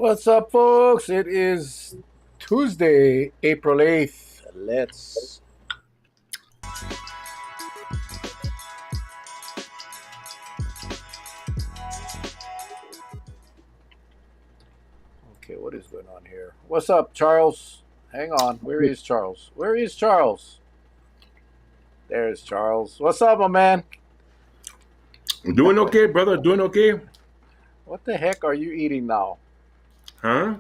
What's up, folks? It is Tuesday, April 8th. Let's. Okay, what is going on here? What's up, Charles? Hang on. Where is Charles? Where is Charles? There's Charles. What's up, my man? Doing okay, brother. Doing okay. What the heck are you eating now? Huh?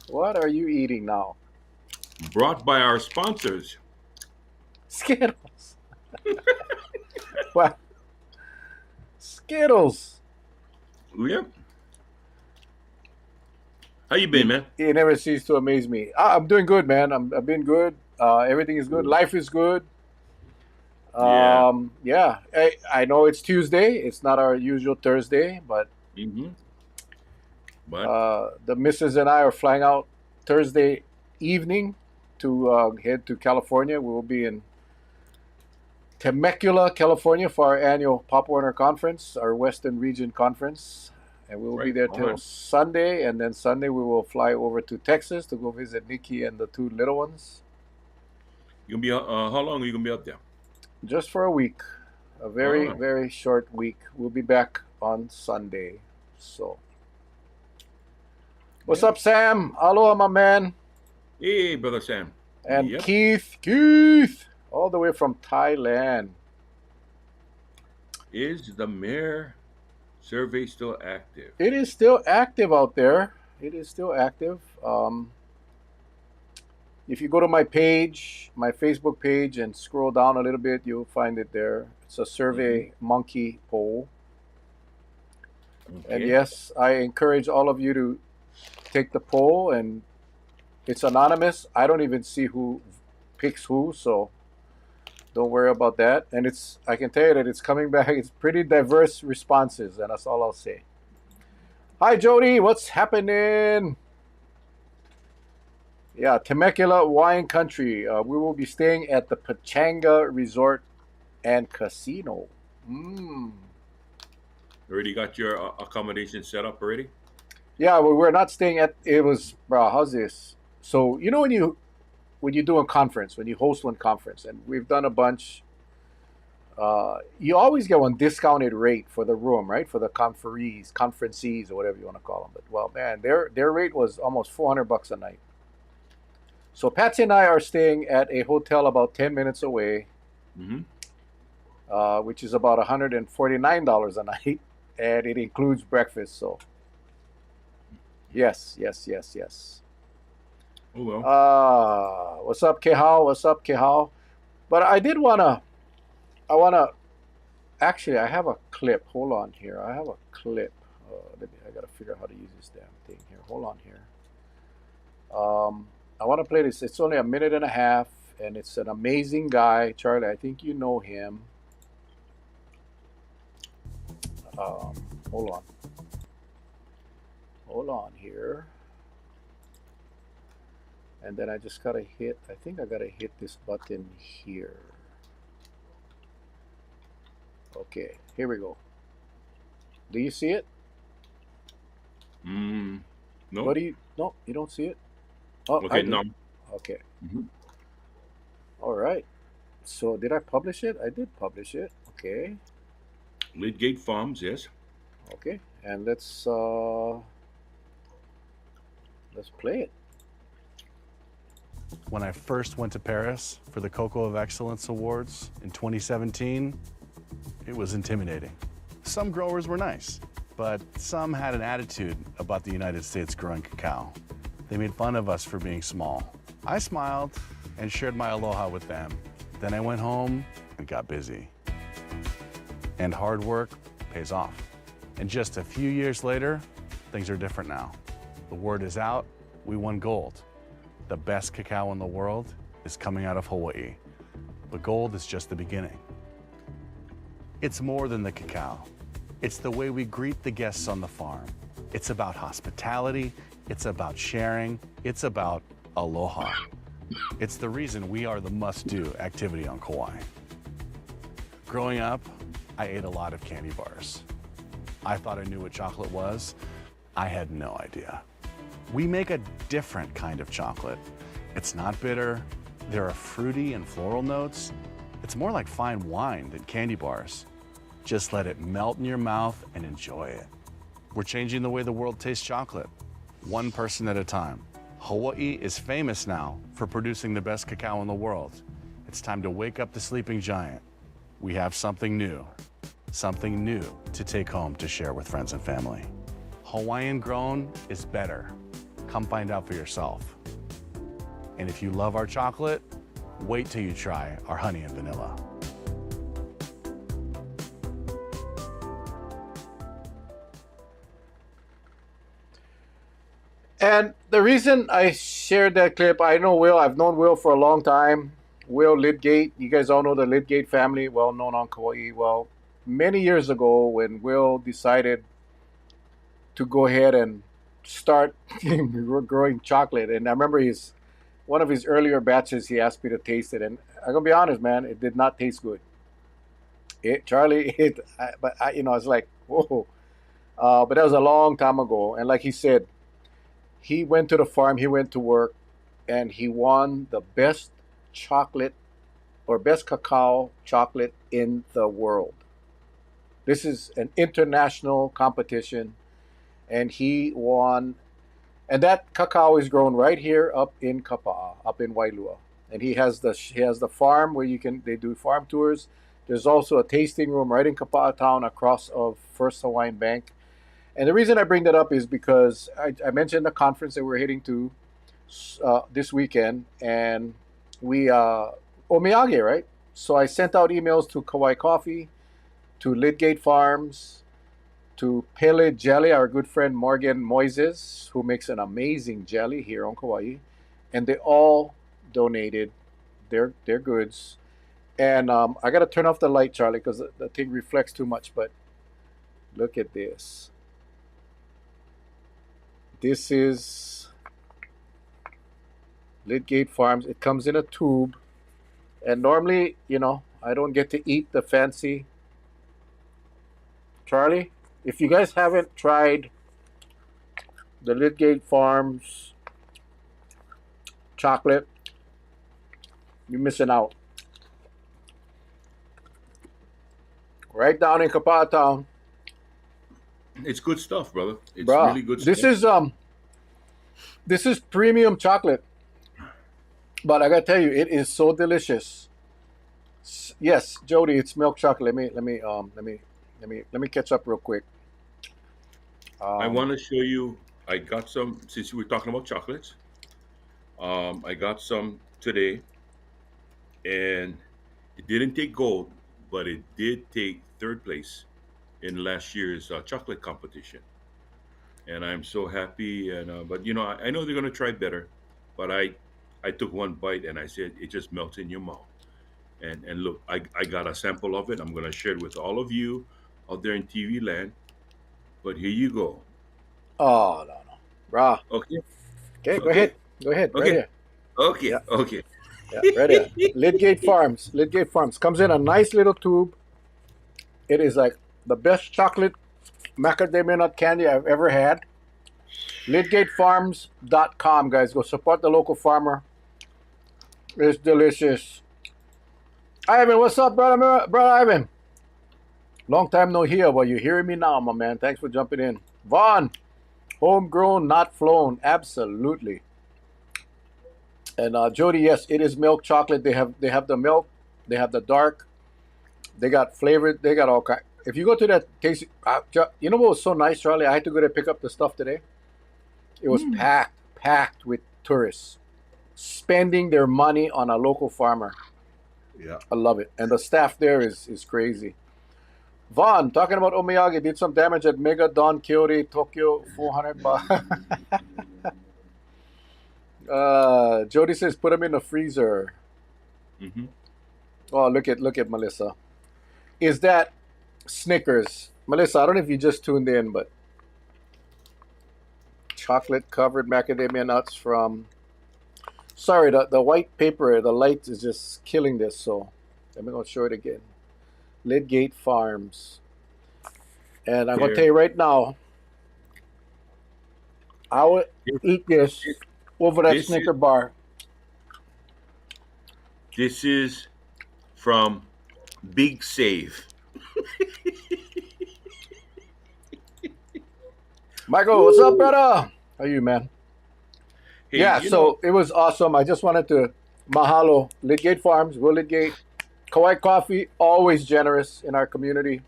What are you eating now? Brought by our sponsors. Skittles. What? Skittles. Yep. How you been, man? It never ceases to amaze me. I'm doing good, man. I've been good. Everything is good. Life is good. Yeah. Yeah. I know it's Tuesday. It's not our usual Thursday, but Mm-hmm. But the missus and I are flying out Thursday evening to head to California. We will be in Temecula, California for our annual Pop Warner Conference, our Western Region Conference. And we will be right there till on. Sunday. And then Sunday we will fly over to Texas to go visit Nikki and the two little ones You gonna be how long are you gonna be up there? just for a week. A very, Oh, very short week. We'll be back on Sunday. So, what's yeah. up, Sam? Aloha, my man. Hey, brother Sam. And Yep. Keith, all the way from Thailand. Is the mayor survey still active? It is still active out there. It is still active. If you go to my page, my Facebook page, and scroll down a little bit, you'll find it there. It's a Mm-hmm. Survey Monkey poll. And Okay. yes, I encourage all of you to take the poll, and it's anonymous. I don't even see who picks who, so don't worry about that. And I can tell you that it's coming back. It's pretty diverse responses, and that's all I'll say. Hi, Jody. What's happening? Yeah, Temecula Wine Country. We will be staying at the Pachanga Resort and Casino. Mm. Already got your accommodation set up already? Yeah, well, we're not staying at. It was, bro. How's this? So you know when you do a conference, when you host one conference, and we've done a bunch. You always get one discounted rate for the room, right? For the conferencees, or whatever you want to call them. But well, man, their rate was almost $400 a night. So Patsy and I are staying at a hotel about 10 minutes away, Mm-hmm. which is about $149 a night, and it includes breakfast. So yes, yes, yes, yes. Oh well. What's up, Kehal? What's up, Kehal? But I wanna. Actually, I have a clip. Hold on here. I have a clip. I gotta figure out how to use this damn thing here. Hold on here. I want to play this. It's only a minute and a half, and it's an amazing guy, Charlie. I think you know him. Um, hold on. Hold on here. And then I just gotta hit. I think I gotta hit this button here. Okay, here we go. Do you see it? Mm, What no. do you? No, you don't see it. Oh, I Okay, do. no. Okay. Mm-hmm. All right. So did I publish it? I did publish it. Okay. Lidgate Farms, yes. Okay. And let's play it. When I first went to Paris for the Cocoa of Excellence Awards in 2017, it was intimidating. Some growers were nice, but some had an attitude about the United States growing cacao. They made fun of us for being small. I smiled and shared my aloha with them. Then I went home and got busy. And hard work pays off. And just a few years later, things are different now. The word is out, we won gold. The best cacao in the world is coming out of Hawaii. But gold is just the beginning. It's more than the cacao. It's the way we greet the guests on the farm. It's about hospitality. It's about sharing. It's about aloha. It's the reason we are the must-do activity on Kauai. Growing up, I ate a lot of candy bars. I thought I knew what chocolate was. I had no idea. We make a different kind of chocolate. It's not bitter. There are fruity and floral notes. It's more like fine wine than candy bars. Just let it melt in your mouth and enjoy it. We're changing the way the world tastes chocolate, one person at a time. Hawaii is famous now for producing the best cacao in the world. It's time to wake up the sleeping giant. We have something new to take home to share with friends and family. Hawaiian grown is better. Come find out for yourself. And if you love our chocolate, wait till you try our honey and vanilla. And the reason I shared that clip, I know Will. I've known Will for a long time. Will Lidgate. You guys all know the Lidgate family, well known on Kauai. Well, many years ago, when Will decided to go ahead and start growing chocolate, and I remember one of his earlier batches, he asked me to taste it, and I'm gonna be honest, man, it did not taste good. It's like whoa. But that was a long time ago, and like he said, he went to the farm, he went to work, and he won the best chocolate or best cacao chocolate in the world. This is an international competition, and he won. And that cacao is grown right here up in Kapa'a, up in Wailua. And he has the farm where they do farm tours. There's also a tasting room right in Kapa'a town across of First Hawaiian Bank. And the reason I bring that up is because I mentioned the conference that we're heading to this weekend, and we omiyage, right? So I sent out emails to Kauai Coffee, to Lidgate Farms, to Pele Jelly, our good friend Morgan Moises, who makes an amazing jelly here on Kauai, and they all donated their goods. And I got to turn off the light, Charlie, because the thing reflects too much. But look at this. This is Lidgate Farms. It comes in a tube. And normally, I don't get to eat the fancy. Charlie, if you guys haven't tried the Lidgate Farms chocolate, you're missing out. Right down in Kapa'a Town. It's good stuff, brother. It's really good stuff. This is premium chocolate. But I gotta tell you, it is so delicious. Yes, Jody, it's milk chocolate. Let me catch up real quick. I want to show you. I got some, since we were talking about chocolates. I got some today, and it didn't take gold, but it did take third place in last year's chocolate competition. And I'm so happy. And but I know they're gonna try better, but I took one bite and I said it just melts in your mouth. And look, I got a sample of it. I'm gonna share it with all of you out there in TV land. But here you go. Oh no, brah. Okay. Okay, go Okay. ahead. Go ahead. Right Okay. here. Okay. Yeah, Okay. yeah, right here. Lidgate Farms. Lidgate Farms comes in a nice little tube. It is like the best chocolate macadamia nut candy I've ever had. LidgateFarms.com, guys. Go support the local farmer. It's delicious. Ivan, what's up, brother Ivan? Long time no hear, but you're hearing me now, my man. Thanks for jumping in. Vaughn, homegrown, not flown. Absolutely. And Jody, yes, it is milk chocolate. They have the milk, they have the dark, they got flavored, they got all kind. If you go to that taste, you know what was so nice, Charlie? I had to go to pick up the stuff today. It was packed with tourists spending their money on a local farmer. Yeah. I love it. And the staff there is crazy. Vaughn, talking about omiyage, did some damage at Mega Don Quixote Tokyo 400 baht. Jody says put them in the freezer. Mm-hmm. Oh, look at Melissa. Is that Snickers? Melissa, I don't know if you just tuned in, but chocolate covered macadamia nuts from. Sorry, the white paper, the light is just killing this. So let me go show it again. Lidgate Farms, and I'm gonna tell you right now. I would This, eat this this, over that this is Snicker bar. this is from Big Save. Michael, what's up, Woo! brother? How are you, man? Hey, Yeah, so it was awesome. I just wanted to mahalo Lidgate Farms, Will Lidgate, Kauai Coffee, always generous in our community.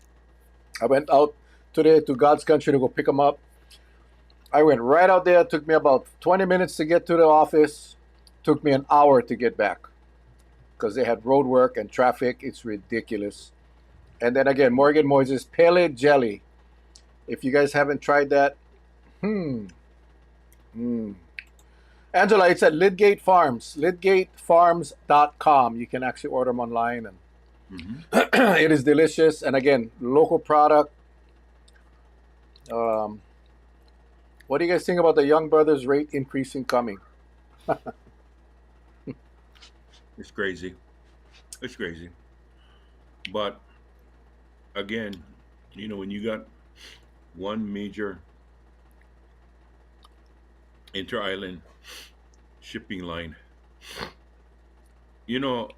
I went out today to God's country to go pick them up. I went right out there. It took me about 20 minutes to get to the office. Took me an hour to get back because they had road work and traffic. It's ridiculous. And then again, Morgan Moises Pele Jelly. If you guys haven't tried that, hmm. hmm. Angela, it's at Lidgate Farms, lidgatefarms.com. You can actually order them online, and it is delicious. And again, local product. Um, what do you guys think about the Young Brothers rate increasing coming? it's crazy. It's crazy. But again, when you got one major inter-island shipping line, you know,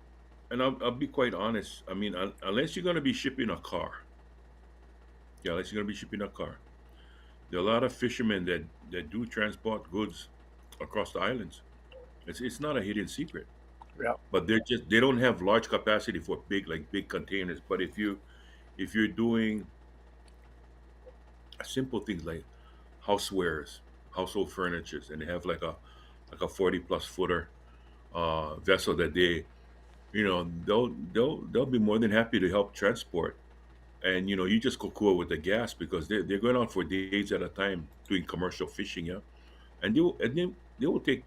and I'll be quite honest. I mean, unless you're going to be shipping a car, yeah, unless you're going to be shipping a car, there are a lot of fishermen that do transport goods across the islands. It's not a hidden secret, Yeah, but they don't have large capacity for big containers. But if you're doing simple things like housewares, household furnitures, and they have like a 40+ footer vessel that they'll be more than happy to help transport. And you just go cool with the gas because they're going out for days at a time doing commercial fishing, yeah. And then they will take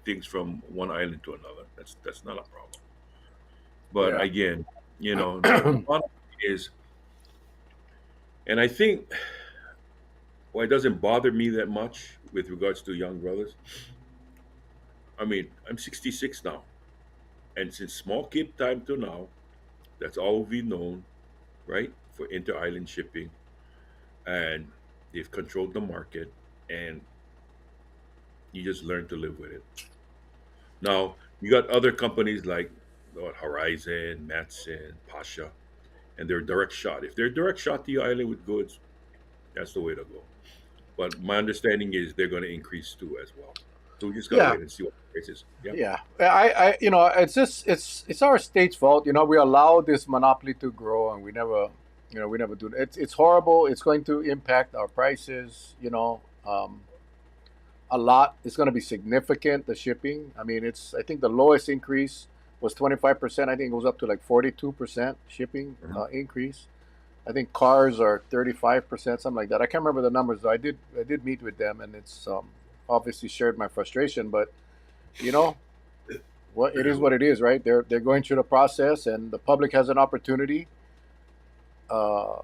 things from one island to another. That's not a problem. But yeah, again, the bottom is, and I think why it doesn't bother me that much with regards to young brothers. I mean, I'm 66 now, and since small kid time to now, that's all we've known, right? For inter-island shipping, and they've controlled the market, and you just learn to live with it. Now you got other companies like Horizon, Matson, Pasha, and they're direct shot. If they're direct shot to your island with goods, that's the way to go. But my understanding is they're going to increase too as well. So we just got to yeah, wait and see what the price is. Yeah. yeah. It's just it's our state's fault. We allow this monopoly to grow, and we never do it. It's horrible. It's going to impact our prices. A lot. It's going to be significant. The shipping. I mean, I think the lowest increase was 25%. I think it goes up to like 42% shipping Mhm. increase. I think cars are 35%, something like that. I can't remember the numbers though. I did meet with them, and it's obviously shared my frustration. But you know what it is, what it is, right? They're going through the process, and the public has an opportunity, uh,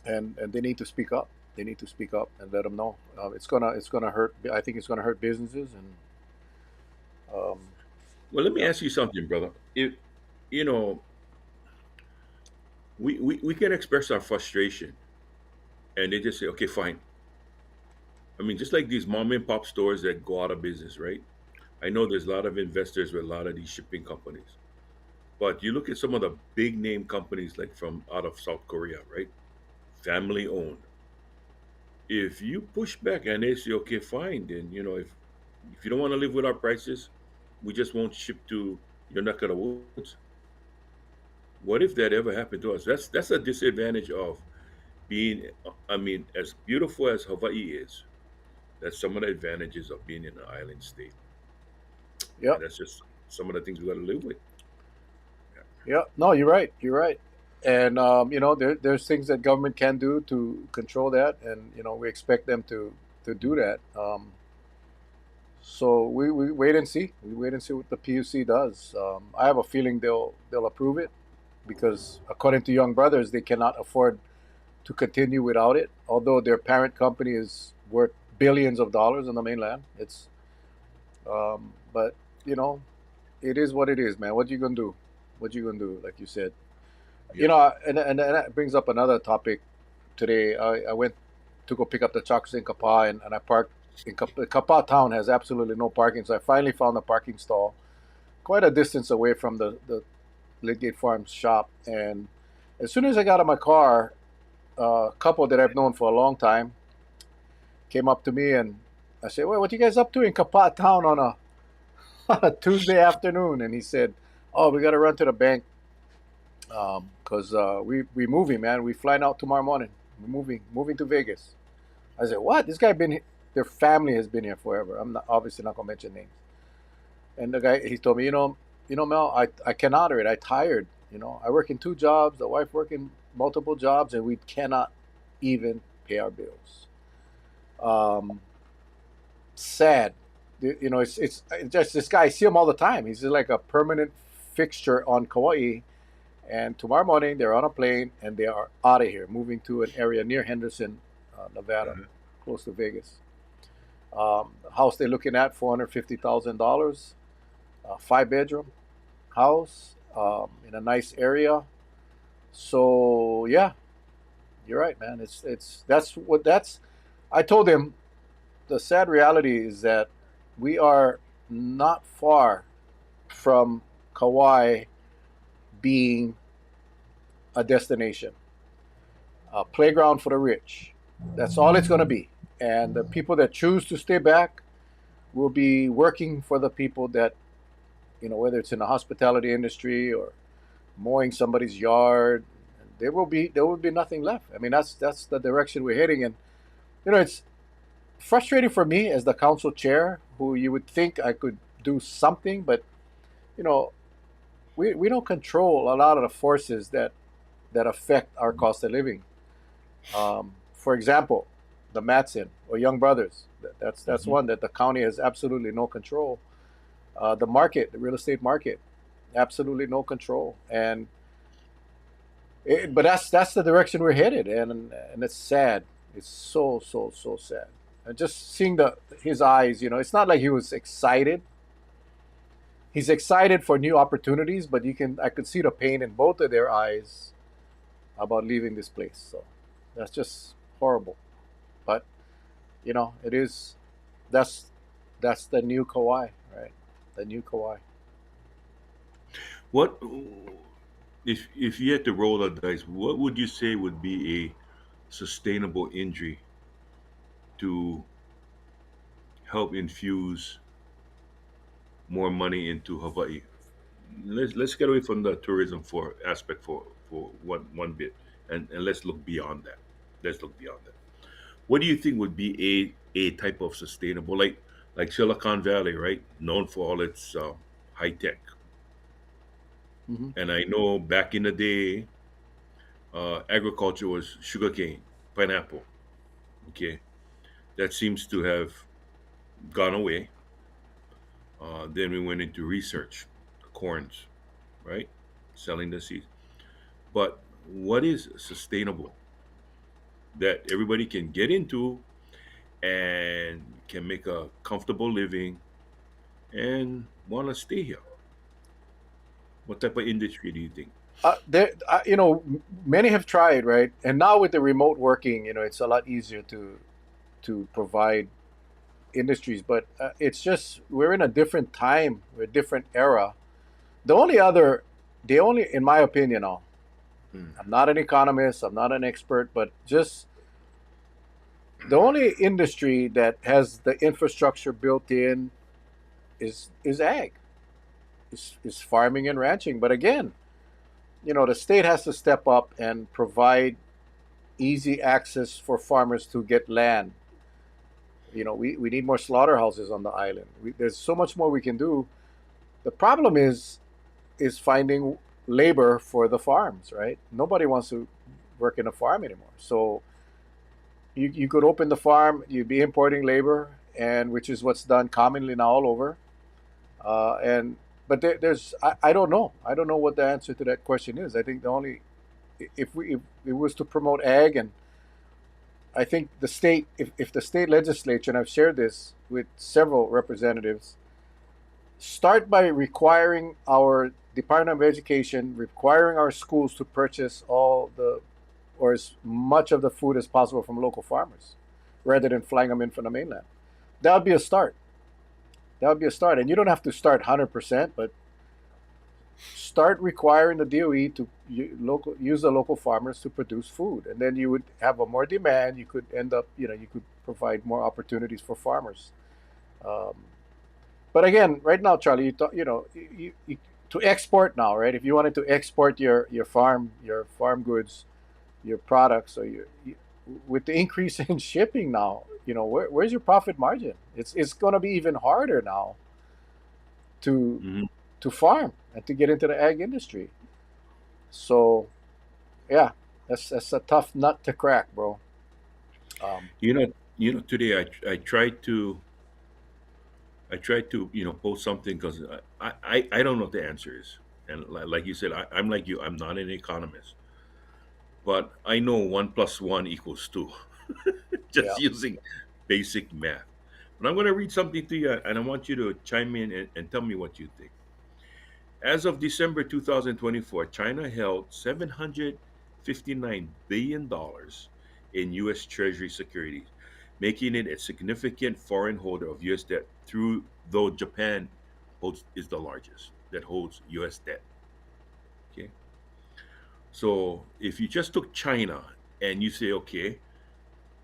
and they need to speak up. They need to speak up and let them know. It's gonna hurt. I think it's gonna hurt businesses, and um, Well, let me yeah, ask you something, brother. If you know, we can express our frustration, and they just say, "Okay, fine." I mean, just like these mom and pop stores that go out of business, right? I know there's a lot of investors with a lot of these shipping companies, but you look at some of the big name companies like from out of South Korea, right? Family owned. If you push back and they say, "Okay, fine," then if you don't want to live with our prices, we just won't ship to your neck of the woods. What if that ever happened to us? That's a disadvantage of being. I mean, as beautiful as Hawaii is, that's some of the advantages of being in an island state, and yep, that's just some of the things we got to live with. Yeah. yep. No, you're right. You're right. And there's things that government can do to control that, and we expect them to do that. So we wait and see. We wait and see what the PUC does. I have a feeling they'll approve it because according to Young Brothers, they cannot afford to continue without it. Although their parent company is worth billions of dollars on the mainland, but you know, it is what it is, man. What you gonna do? What you gonna do? Like you said, Yeah. and that brings up another topic today. I went. to go pick up the chocolates in Kapa, and I parked in Kapa town has absolutely no parking, so I finally found a parking stall quite a distance away from the Lidgate Farms shop. And as soon as I got out of my car, a couple that I've known for a long time came up to me, and I said, "Well, what you guys up to in Kapa town on a on a Tuesday afternoon?" And he said, "Oh, we got to run to the bank because we moving, man. We flying out tomorrow morning. We're moving to Vegas." I said, "What? This guy been? Their family has been here forever." I'm not, obviously not gonna mention names. And the guy, he told me, Mel, I cannot do it. I tired. I work in two jobs. The wife working multiple jobs, and we cannot even pay our bills. Sad. It's just this guy. I see him all the time. He's like a permanent fixture on Kauai. And tomorrow morning they're on a plane and they are out of here, moving to an area near Henderson, Nevada, close to Vegas. House they're looking at $450,000, 5-bedroom house in a nice area. So yeah, you're right, man. That's. I told him the sad reality is that we are not far from Kauai being a destination, a playground for the rich. That's all it's going to be. And the people that choose to stay back will be working for the people that, whether it's in the hospitality industry or mowing somebody's yard, there will be nothing left. I mean, that's the direction we're heading. And it's frustrating for me as the council chair, who you would think I could do something, but we don't control a lot of the forces that affect our cost of living. For example, the Matson or Young Brothers. That's one that the county has absolutely no control. The market, the real estate market, absolutely no control. But that's the direction we're headed, and it's sad. It's so sad. And just seeing his eyes, it's not like he was excited. He's excited for new opportunities, but I could see the pain in both of their eyes about leaving this place. So that's just horrible. But it is. That's the new Kauai, right? The new Kauai. What if you had to roll the dice? What would you say would be a sustainable injury to help infuse more money into Hawaii? Let's get away from the tourism aspect for one bit, and let's look beyond that. Let's look beyond that. What do you think would be a type of sustainable, like Silicon Valley, right? Known for all its high tech. Mm-hmm. And I know back in the day, agriculture was sugarcane, pineapple. Okay, that seems to have gone away. Then we went into research, corns, right? Selling the seeds. But what is sustainable that everybody can get into and can make a comfortable living and want to stay here? What type of industry do you think? Many have tried, right? And now with the remote working, it's a lot easier to provide industries. But it's just we're in a different time, we're a different era. The only, in my opinion, I'm not an economist, I'm not an expert, but just the only industry that has the infrastructure built in is ag, is farming and ranching. But again, the state has to step up and provide easy access for farmers to get land. We need more slaughterhouses on the island. There's so much more we can do. The problem is finding labor for the farms, right? Nobody wants to work in a farm anymore. So you could open the farm, you'd be importing labor, and which is what's done commonly now all over. But I don't know. I don't know what the answer to that question is. I think the only if it was to promote ag, and I think the state, if the state legislature, and I've shared this with several representatives, start by requiring our Department of Education, requiring our schools to purchase all the or as much of the food as possible from local farmers, rather than flying them in from the mainland. That would be a start. That would be a start, and you don't have to start 100%, but start requiring the DOE to use the local farmers to produce food, and then you would have a more demand. You could end up, you could provide more opportunities for farmers. Um, but again, right now, Charlie, to export now, right? If you wanted to export your farm goods, your products, or with the increase in shipping now, where's your profit margin? It's going to be even harder now to Hmm. to farm and to get into the ag industry. So yeah, that's a tough nut to crack, bro. Um, Today I tried to post something because I don't know what the answer is, and like you said, I'm like you. I'm not an economist, but I know one plus one equals two, yeah. just using basic math. But I'm going to read something to you, and I want you to chime in and tell me what you think. As of December 2024, China held $759 billion in U.S. Treasury securities, making it a significant foreign holder of U.S. debt, though Japan is the largest that holds U.S. debt. Okay. So if you just took China and you say, okay,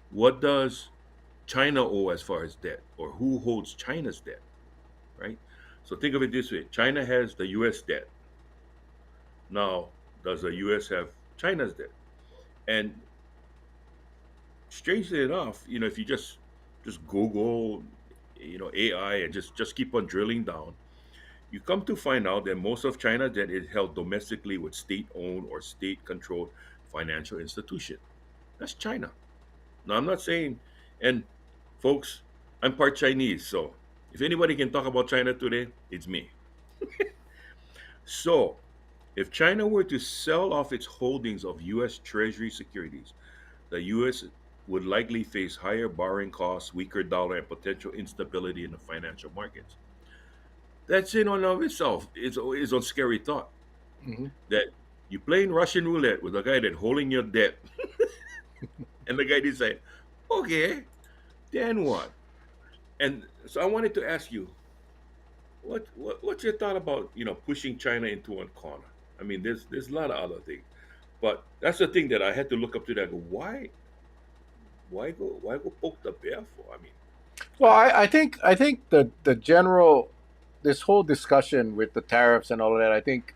what does China owe as far as debt, or who holds China's debt, right? So think of it this way: China has the U.S. debt. Now, does the U.S. have China's debt? And strangely enough, if you just Google, AI, and just keep on drilling down, you come to find out that most of China's debt is held domestically with state-owned or state-controlled financial institution. That's China. Now, I'm not saying, and folks, I'm part Chinese, so if anybody can talk about China today, it's me. So, if China were to sell off its holdings of U.S. Treasury securities, the U.S. would likely face higher borrowing costs, weaker dollar, and potential instability in the financial markets. That's in and of itself is a scary thought Hmm. that you playing Russian roulette with a guy that holding your debt, and the guy decide, okay, then what? And so I wanted to ask you, what's your thought about pushing China into one corner? I mean, there's a lot of other things, but that's the thing that I had to look up to. That I go, why go poke the bear for? I mean, Well, I think the general this whole discussion with the tariffs and all of that. I think,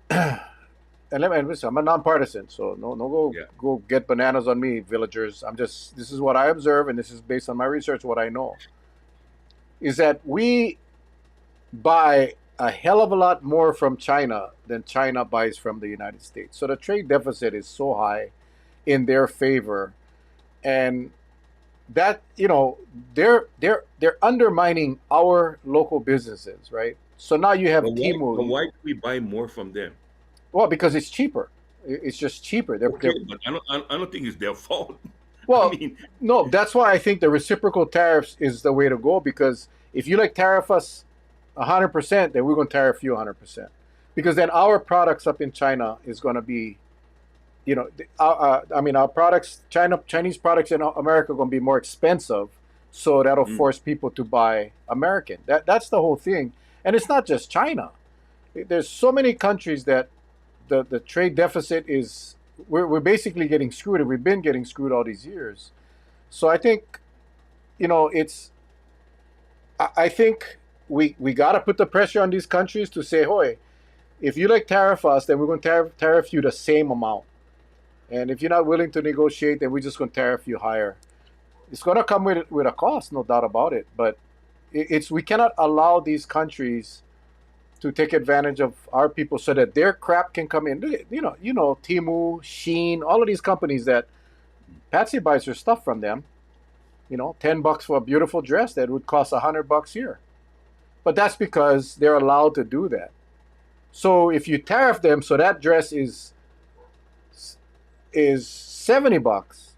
and listen, I'm a nonpartisan, so no yeah. go get bananas on me, villagers. This is what I observe, and this is based on my research, what I know is that we buy a hell of a lot more from China than China buys from the United States. So the trade deficit is so high in their favor, and that they're undermining our local businesses, right? So now you have But Timu. why do we buy more from them? Well, because it's cheaper. It's just cheaper. They're Okay, but I don't think it's their fault. I Well, mean, no, that's why I think the reciprocal tariffs is the way to go. Because if you like tariff us 100%, then we're going to tariff you 100%. Because then our products up in China is going to be, I mean, our products, Chinese products in America are going to be more expensive. So that'll mm, force people to buy American. That's the whole thing. And it's not just China. There's so many countries that the trade deficit is we're basically getting screwed, and we've been getting screwed all these years. So I think it's I think we got to put the pressure on these countries to say, "Hoy, if you like tariff us, then we're going to tariff you the same amount, and if you're not willing to negotiate, then we're just going to tariff you higher." It's going to come with a cost, no doubt about it. But it's we cannot allow these countries to take advantage of our people so that their crap can come in. Timu, Sheen, all of these companies that Patsy buys her stuff from them. $10 for a beautiful dress that would cost $100 here. But that's because they're allowed to do that. So if you tariff them, so that dress is $70,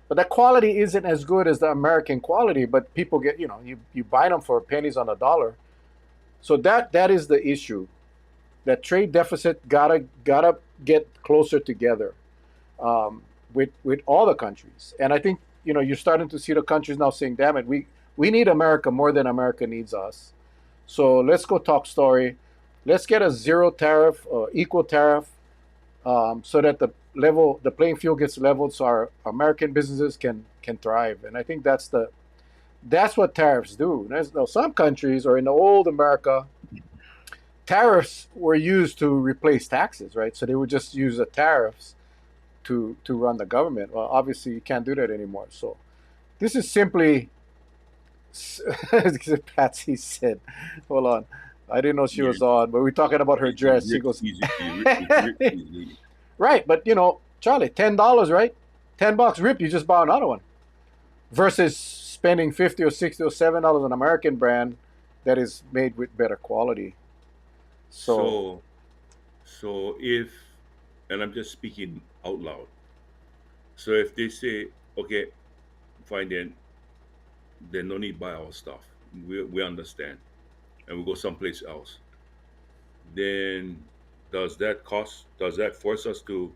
but the quality isn't as good as the American quality. But people get you buy them for pennies on the dollar. So that is the issue. that trade deficit gotta get closer together, with all the countries. And I think you're starting to see the countries now saying, "Damn it, we need America more than America needs us." So let's go talk story. Let's get a zero tariff, equal tariff, so that the playing field gets leveled, so our American businesses can thrive. And I think that's what tariffs do. There's some countries, or in the old America, tariffs were used to replace taxes, right? So they would just use the tariffs to run the government. Well, obviously you can't do that anymore. So this is simply, Patsy said, hold on. I didn't know she Yeah. was on, but we're talking about her dress. She goes, right, but Charlie, $10, right? $10, rip, you just buy another one. Versus spending 50 or 60 or $7 on an American brand that is made with better quality. So So, so if, and I'm just speaking out loud. So if they say, okay, fine, then no need buy our stuff. We understand, and we go someplace else. Then does that force us to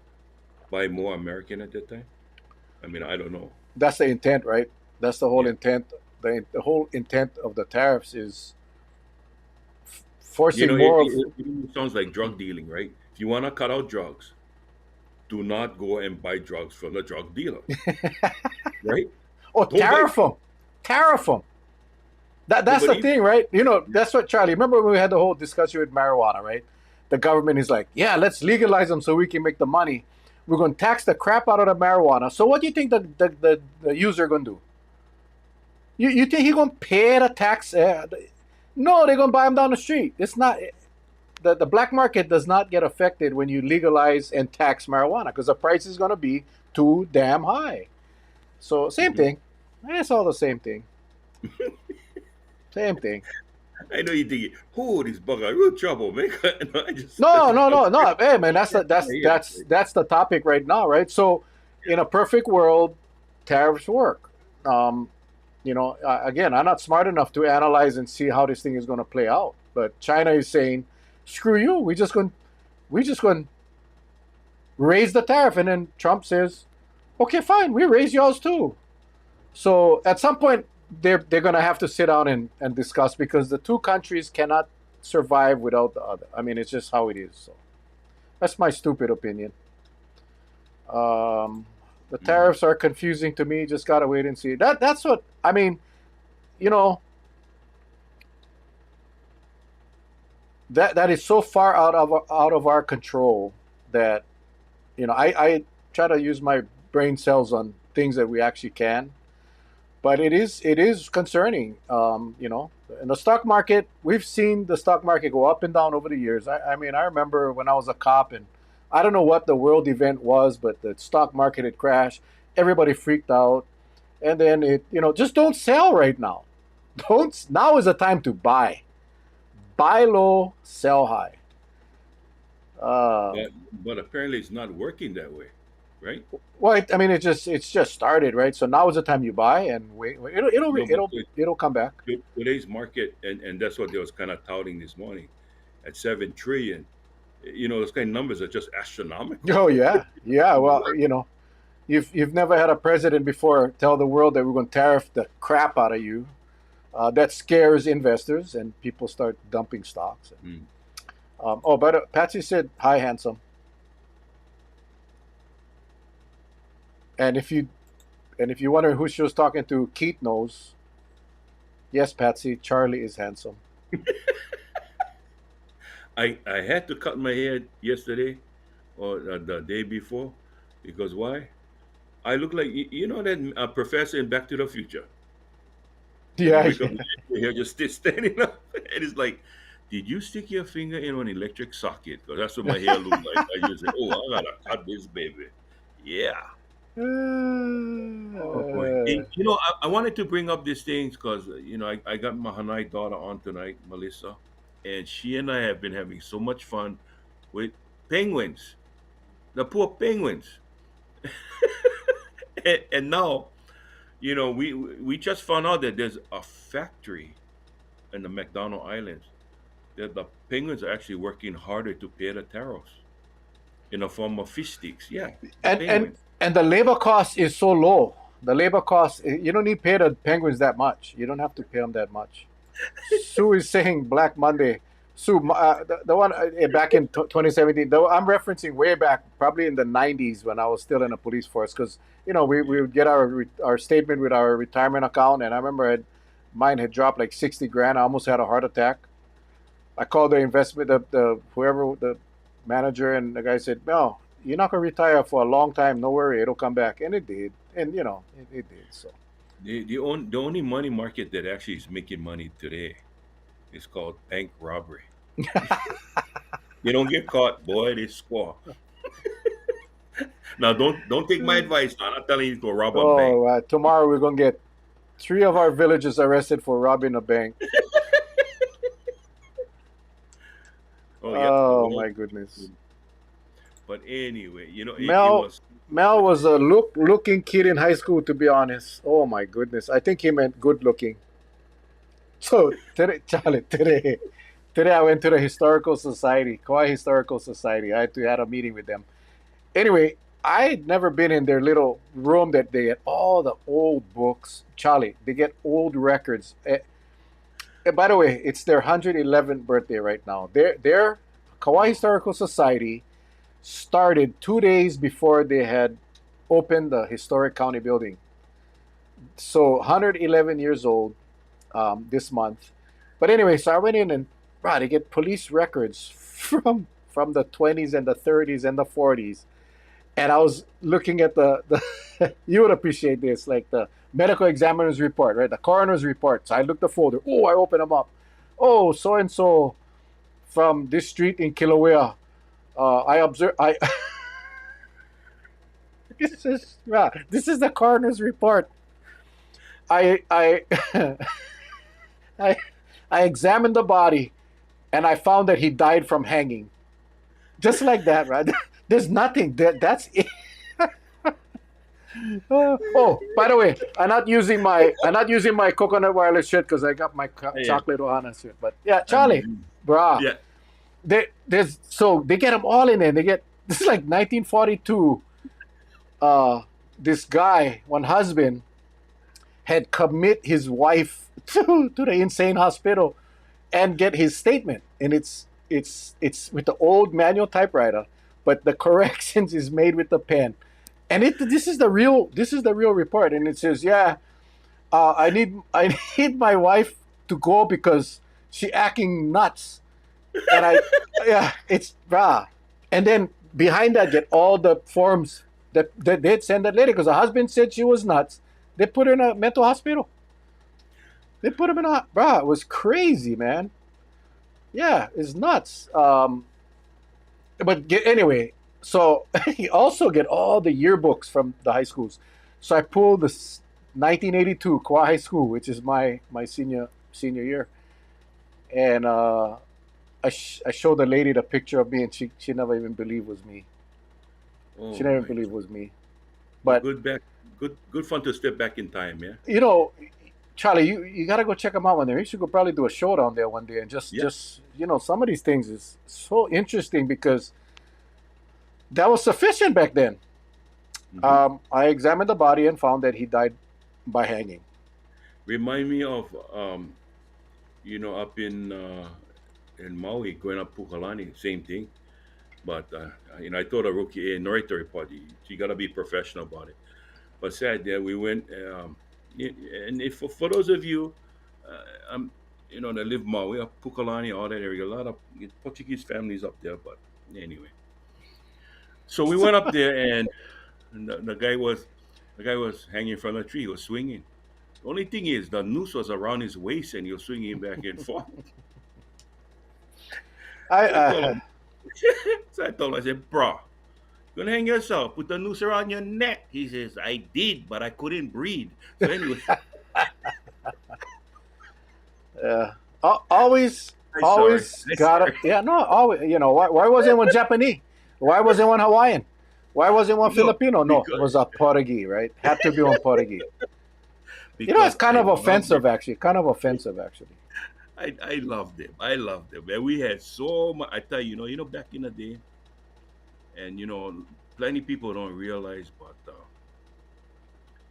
buy more American at that time? I mean, I don't know. that's the intent, right? That's the whole Yeah. intent. The whole intent of the tariffs is You forcing know, more of. it sounds like drug dealing, right? If you want to cut out drugs, do not go and buy drugs from the drug dealer, right? Oh, Don't buy. tariff them, tariff them. No, That's but the even thing, right? That's what Charlie. Remember when we had the whole discussion with marijuana, right? The government is like, yeah, let's legalize them so we can make the money. We're going to tax the crap out of the marijuana. So what do you think the user going to do? You think he going to pay the tax? No, they're going to buy them down the street. It's not the black market does not get affected when you legalize and tax marijuana, because the price is going to be too damn high. So same Mhm. thing. It's all the same thing. Same thing. I know you think, oh, this bugger, real trouble, man. No, I just, No, I'm no, no, no. Hey, man, that's the scratching my that's head. that's that's the topic right now, right? So, in a perfect world, tariffs work. Again, I'm not smart enough to analyze and see how this thing is going to play out. But China is saying, "Screw you. We just going to raise the tariff," and then Trump says, "Okay, fine. We raise yours too." So at some point, they're going to have to sit down and discuss, because the two countries cannot survive without the other. I mean, it's just how it is. So that's my stupid opinion. Um, the Mhm. tariffs are confusing to me. Just gotta wait and see. That's what I mean. You know that is so far out of our control that I try to use my brain cells on things that we actually can. But it is concerning. In the stock market, we've seen the stock market go up and down over the years. I mean, I remember when I was a cop, and I don't know what the world event was, but the stock market had crashed. Everybody freaked out, and then just don't sell right now. Don't Now is the time to buy. Buy low, sell high. Um, But apparently it's not working that way, right? well, I mean, it's just started, right? So now is the time you buy, and wait. It'll No, but it'll it'll come back. today's market, and that's what they was kind of touting this morning at 7 trillion. You know, those kind of numbers are just astronomical. Oh yeah, yeah. Well, What? you've never had a president before tell the world that we're going to tariff the crap out of you. That scares investors, and people start dumping stocks. Mm. But Patsy said, "Hi, handsome." And if you wonder who she was talking to, Keith knows. Yes, Patsy, Charlie is handsome. I had to cut my hair yesterday or the day before because why? I look like you know that professor in Back to the Future when you Yeah, wake up, yeah. your hair just standing up, and it's like, did you stick your finger in an electric socket? Because that's what my hair looked like. I just said, oh, I gotta cut this baby. Yeah. Oh boy. And, you know, I wanted to bring up these things because you know I got my Hanai daughter on tonight, Melissa, and she and I have been having so much fun with penguins, the poor penguins, and now you know we just found out that there's a factory in the McDonald Islands the penguins are actually working harder to pay the tariffs in the form of fish sticks. Yeah, the and and penguins. and the labor cost is so low. The labor cost, you don't need to pay the penguins that much. You don't have to pay them that much. Sue is saying Black Monday. Sue, the one back in 2017, though I'm referencing way back, probably in the 90s when I was still in the police force, because we would get our statement with our retirement account, and I remember mine had dropped like 60 grand. I almost had a heart attack. I called the investment, the whoever the manager, and the guy said, "No, you're not gonna retire for a long time. No worry, it'll come back," and it did, and it did. So The only money market that actually is making money today is called bank robbery. They don't get caught, boy, they squaw. Now don't take my advice. I'm not telling you to go rob a bank. oh, tomorrow we're gonna get 3 of our villagers arrested for robbing a bank. Oh yeah. Oh my goodness. But anyway, it Mel was Mel was a looking kid in high school, to be honest. Oh my goodness. I think he meant good looking. So today, Charlie, today I went to the historical society, Kauai Historical Society. I had a meeting with them. Anyway, I had never been in their little room that they had all the old books. Charlie, they get old records. By the way, it's their 111th birthday right now. Their Kauai Historical Society started 2 days before they had opened the historic county building. So 111 years old this month. But anyway, so I went in and they get police records from the 20s and the 30s and the 40s. And I was looking at the you would appreciate this, like the medical examiner's report, right? The coroner's report. So I looked the folder. Oh, I opened them up. Oh, so and so from this street in Kilauea. I observed. This is the coroner's report. I I I examined the body, and I found that he died from hanging. Just like that, right? There's nothing. That's it. Oh, by the way, I'm not using my coconut wireless shirt because I got my chocolate Ohana shirt. But yeah, Charlie, brah. yeah. They get them all in there. They get this is like 1942. This guy, one husband, had commit his wife to the insane hospital, and get his statement, and it's with the old manual typewriter, but the corrections is made with the pen, and this is the real report, and it says, I need my wife to go because she acting nuts, and it's brah, and then behind that get all the forms that they'd send that lady because the husband said she was nuts. They put her in a mental hospital. They put him in a brah. It was crazy, man. Yeah, it's nuts. Anyway, so he also get all the yearbooks from the high schools. So I pulled this 1982 Kauai High School, which is my senior year, and I showed the lady the picture of me, and she never even believed it was me. Oh, She never believed it was me. But good fun to step back in time, yeah. Charlie, you gotta go check them out one day. You should go probably do a show down there one day and just some of these things is so interesting because that was sufficient back then. Mhm. I examined the body and found that he died by hanging. Remind me of up in Maui, going up Pukalani, same thing. But I told a rookie, narrator report, you gotta be professional about it. But sad, yeah, we went, and if for those of you, that live Maui, up Pukalani, all that area, a lot of Portuguese families up there. But anyway, so we went up there, and the guy was hanging from a tree. He was swinging. The only thing is, the noose was around his waist, and he was swinging back and forth. So I told I him, I said, bro, you're gonna hang yourself, put the noose around your neck. He says, I did, but I couldn't breathe. So anyway, always I'm sorry. I'm gotta sorry. no always why wasn't one Japanese? Why wasn't one Hawaiian? Why wasn't one No, Filipino? No, it because was a Portuguese, right? Had to be one Portuguese. It's because kind I of love offensive, it. actually. Kind of offensive, actually. I love them. I love them. And we had so much. I tell you, back in the day, and plenty people don't realize, but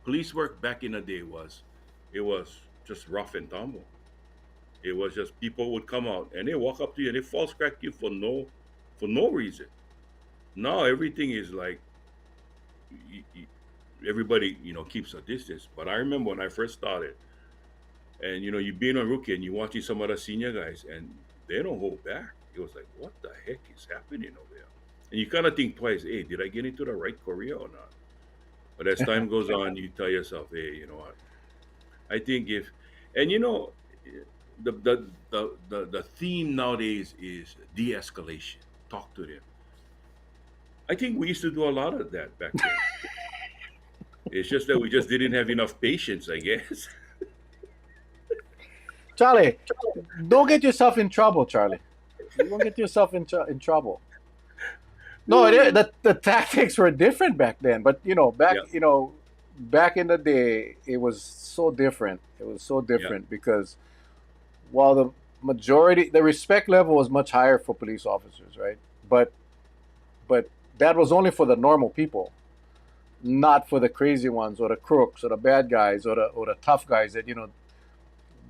police work back in the day it was just rough and tumble. It was just people would come out and they walk up to you and they false crack you for no reason. Now everything is like y- y- everybody keeps a distance. But I remember when I first started, and you being a rookie and you watching some of the senior guys and they don't hold back. It was like, what the heck is happening over there? And you kind of think twice, hey, did I get into the right career or not? But as time goes on, you tell yourself, hey, you know what? I think if, and the theme nowadays is de-escalation. Talk to them. I think we used to do a lot of that back then. It's just that we just didn't have enough patience, I guess. Charlie, don't get yourself in trouble, Charlie. You won't get yourself in trouble. No, the tactics were different back then, but Yeah, back in the day, it was so different. It was so yeah. different because while the respect level was much higher for police officers, right? But that was only for the normal people, not for the crazy ones or the crooks or the bad guys or the tough guys that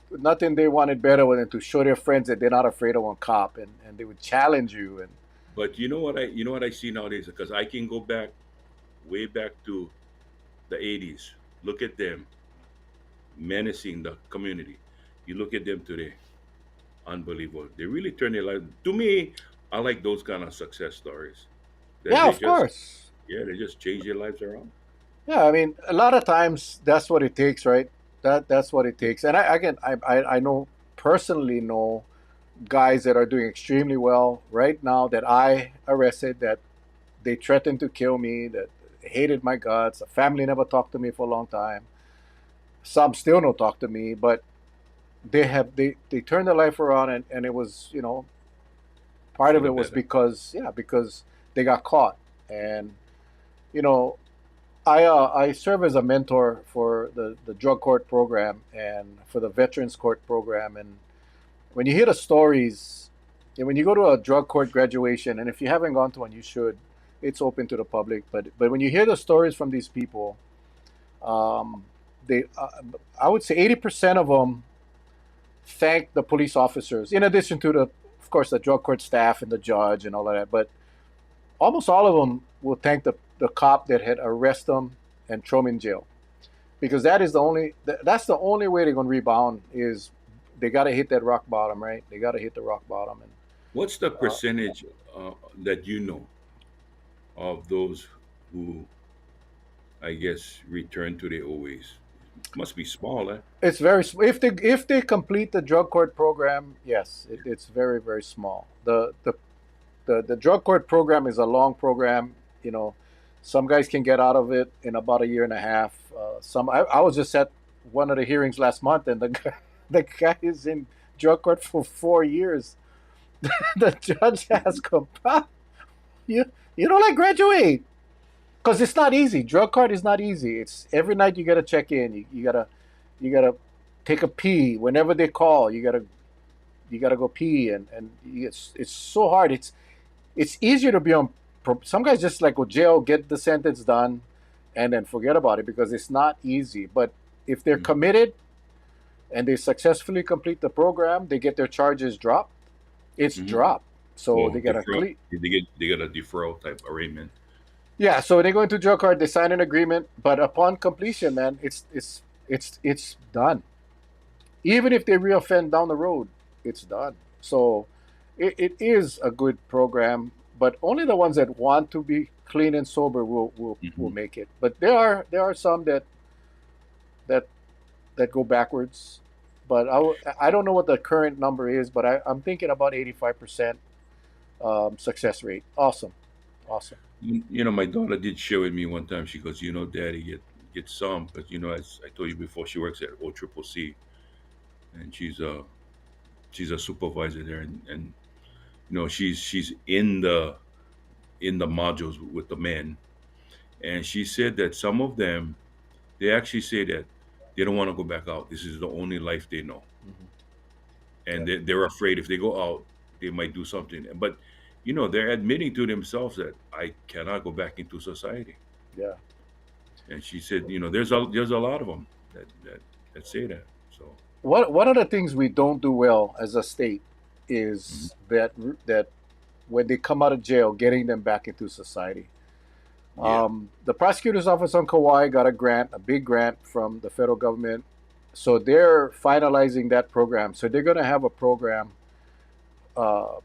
nothing they wanted better than to show their friends that they're not afraid of one cop, and they would challenge you. And But you know what I see nowadays, because I can go back way back to the 80s. Look at them menacing the community. You look at them today, unbelievable. They really turn their life. To me, I like those kind of success stories. That yeah, they of just, course. yeah, they just change their lives around. Yeah, I mean, a lot of times that's what it takes, right? That's what it Yeah. takes. And I know personally know guys that are doing extremely well right now that I arrested, that they threatened to kill me, that hated my guts. The family never talked to me for a long time. Some still don't talk to me, but they turned their life around, and it was part For of the it was better. because they got caught. And you know I serve as a mentor for the drug court program and for the veterans court program. And when you hear the stories, and when you go to a drug court graduation, and if you haven't gone to one, you should. It's open to the public. But when you hear the stories from these people, um, they I would say 80% of them thank the police officers, in addition to of course, the drug court staff and the judge and all of that. But almost all of them will thank the cop that had arrested them and throw them in jail, because that's the only way they're going to rebound. Is they got to hit that rock bottom, right? They got to hit the rock bottom. And What's the uh, percentage that of those who, I guess, return to their old ways? Must be small, eh? it's very if they complete the drug court program, yes, it's very very small. The drug court program is a long program. You know, some guys can get out of it in about a year and a half. I was just at one of the hearings last month, and the guy is in drug court for 4 years. The judge asked him, "Huh, you you don't like graduate?" Because it's not easy. Drug court is not easy. It's every night you got to check in. You gotta take a pee whenever they call. You gotta go pee, and it's so hard. It's easier to be on. Some guys just like go jail, get the sentence done, and then forget about it, because it's not easy. But if they're Mhm. committed and they successfully complete the program, they get their charges dropped. It's Mhm. dropped, so Or they get a deferral. clean. They get a deferral type arraignment. Yeah, so when they go into drug court, they sign an agreement, but upon completion, man, it's done. Even if they reoffend down the road, it's done. So it is a good program, but only the ones that want to be clean and sober will Hmm. make it. But there are some that that go backwards. But I don't know what the current number is, but I'm thinking about 85% success rate. Awesome, awesome. My daughter did share with me one time. She goes, Daddy, get some, because as I told you before, she works at OCCC, and she's a supervisor there, and she's in the modules with the men, and she said that some of them, they actually say that they don't want to go back out. This is the only life they know. Mhm. and Yeah. they're afraid if they go out, they might do something. But they're admitting to themselves that I cannot go back into society. Yeah. And she said, there's a lot of them that say that. So One of the things we don't do well as a state mhm. is that when they come out of jail, getting them back into society. Yeah. The prosecutor's office on Kauai got a grant, a big grant from the federal government. So they're finalizing that program. So they're going to have a program. Uh,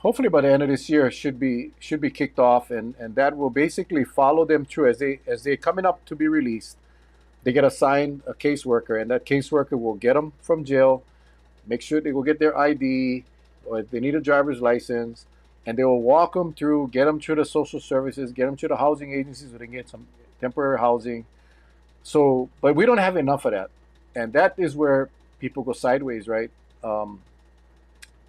Hopefully by the end of this year should be kicked off, and that will basically follow them through as they coming up to be released. They get assigned a caseworker, and that caseworker will get them from jail, make sure they will get their ID, or if they need a driver's license, and they will walk them through, get them through the social services, get them to the housing agencies where they can get some temporary housing. So, but we don't have enough of that, and that is where people go sideways, right? Um,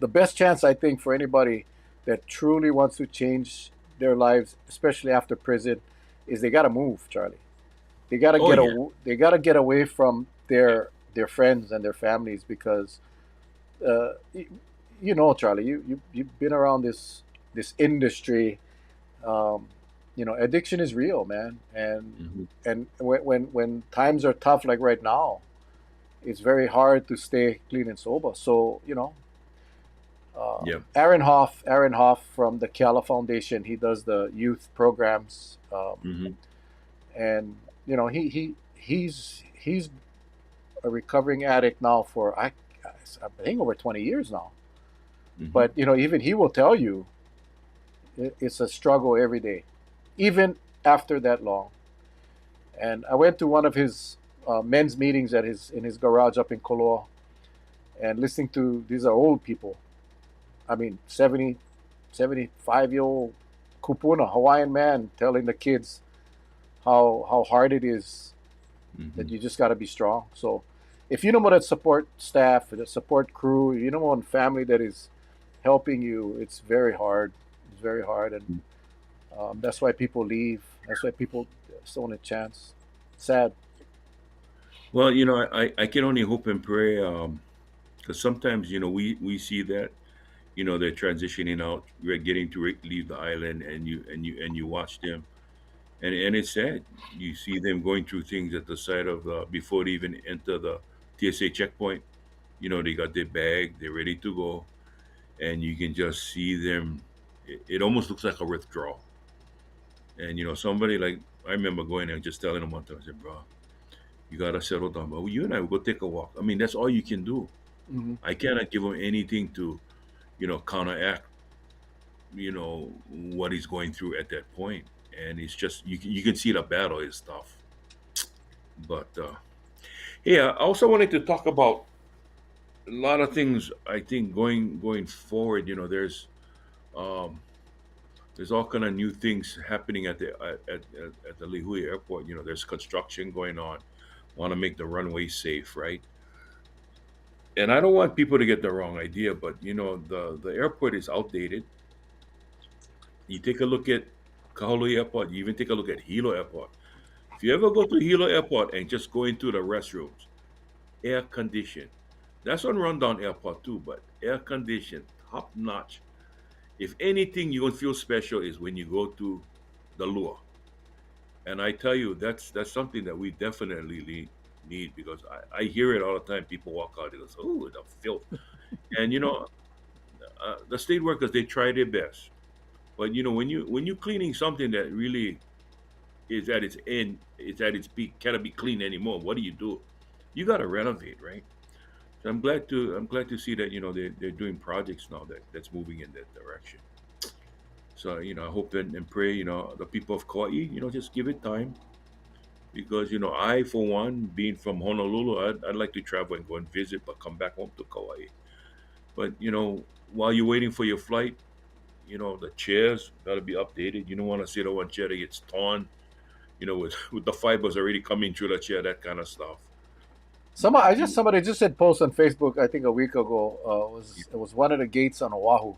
the best chance I think for anybody that truly wants to change their lives, especially after prison, is they got to move, Charlie. They got to Oh yeah. they got to get away from Yeah. their friends and their families because uh, you know, Charlie, you've been around this industry. Um, addiction is real, man, Hmm. and when times are tough like right now, it's very hard to stay clean and sober. So Yeah. Aaron Hoff from the Kiala Foundation, he does the youth programs, Hmm. and he's a recovering addict now for I think over 20 years now. Hmm. But even he will tell you it's a struggle every day, even after that long. And I went to one of his men's meetings at his in his garage up in Koloa, and listening to these are old people. I mean, 70, 75-year-old kupuna Hawaiian man telling the kids how hard it is, that Hmm. you just got to be strong. So if you know about that support staff, the support crew, you know one family that is helping you, it's very hard. It's very hard, and that's why people leave. That's why people still want a chance. Sad. Well, I can only hope and pray, because sometimes we see that they're transitioning out, we're getting to leave the island, and you watch them, and it's sad. You see them going through things at the side of before they even enter the TSA checkpoint. They got their bag, they're ready to go, and you can just see them. It almost looks like a withdrawal. And somebody like I remember going there and just telling them one time, I said, "Bro, you gotta settle down. But you and I will go take a walk." I mean, that's all you can do. Hmm. I cannot give him anything to counteract what he's going through at that point. And it's just you can see the battle is tough. But yeah, I also wanted to talk about a lot of things. I think going forward, um there's all kind of new things happening at the Lihui airport. There's construction going on, want to make the runway safe, right? And I don't want people to get the wrong idea, but the airport is outdated. You take a look at Kahului Airport, you even take a look at Hilo Airport. If you ever go to Hilo Airport and just go into the restrooms, air conditioned. That's on rundown airport too, but air conditioned, top notch. If anything you gonna feel special is when you go to the Lure. And I tell you, that's something that we definitely need, because I hear it all the time. People walk out, they go, "Oh, the filth." And the state workers, they try their best, but when you cleaning something that really is at its end, it's at its peak, cannot be clean anymore. What do? You got to renovate, right? So I'm glad to see that they're doing projects now that's moving in that direction. So I hope and pray the people of Kauai just give it time, because I, for one, being from Honolulu, I'd like to travel and go and visit, but come back home to Kauai. But while you're waiting for your flight, the chairs got to be updated. You don't want to sit on one chair that gets torn, with the fibers already coming through the chair, that kind of stuff. You, Somebody just said post on Facebook, I think a week ago, you, it was one of the gates on Oahu,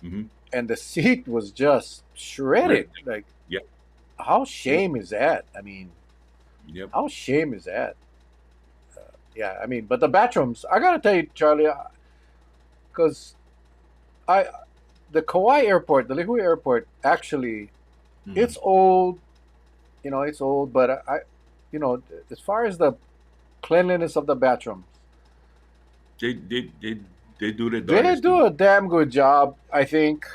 hmm and the seat was just shredded. Right. Like, Yep. how Yep. shame is that? I mean, Yep. how shame is that? Yeah, I mean, but the bathrooms, I gotta tell you, Charlie, because I the Kauai airport, the Lihue airport, actually, Mhm. it's old. It's old, but you know, as far as the cleanliness of the bathrooms, They they they they do the they darndest thing. do a damn good job. I think.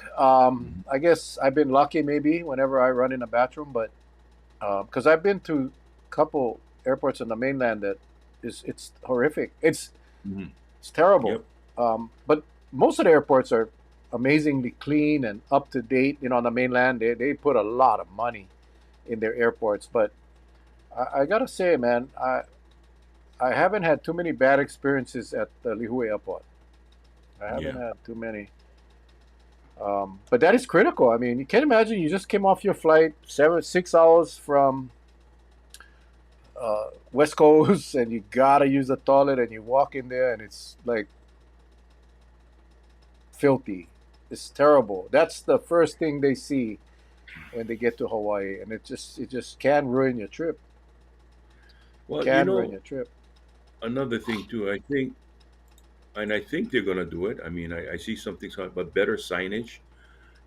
Mhm. I guess I've been lucky maybe whenever I run in a bathroom, but because I've been to a couple airports in the mainland that it's horrific. Mhm. It's terrible. Yep. But most of the airports are amazingly clean and up to date. On the mainland, they put a lot of money in their airports. But I gotta say, man, I haven't had too many bad experiences at the Lihue airport. I haven't Yeah. had too many. But that is critical. I mean, you can't imagine you just came off your flight 6 hours from West Coast and you gotta use the toilet and you walk in there and it's like filthy. It's terrible. That's the first thing they see when they get to Hawaii, and it just can ruin your trip. Well, Can ruin your trip. another thing too. I think they're gonna do it. I mean, I see something, but better signage.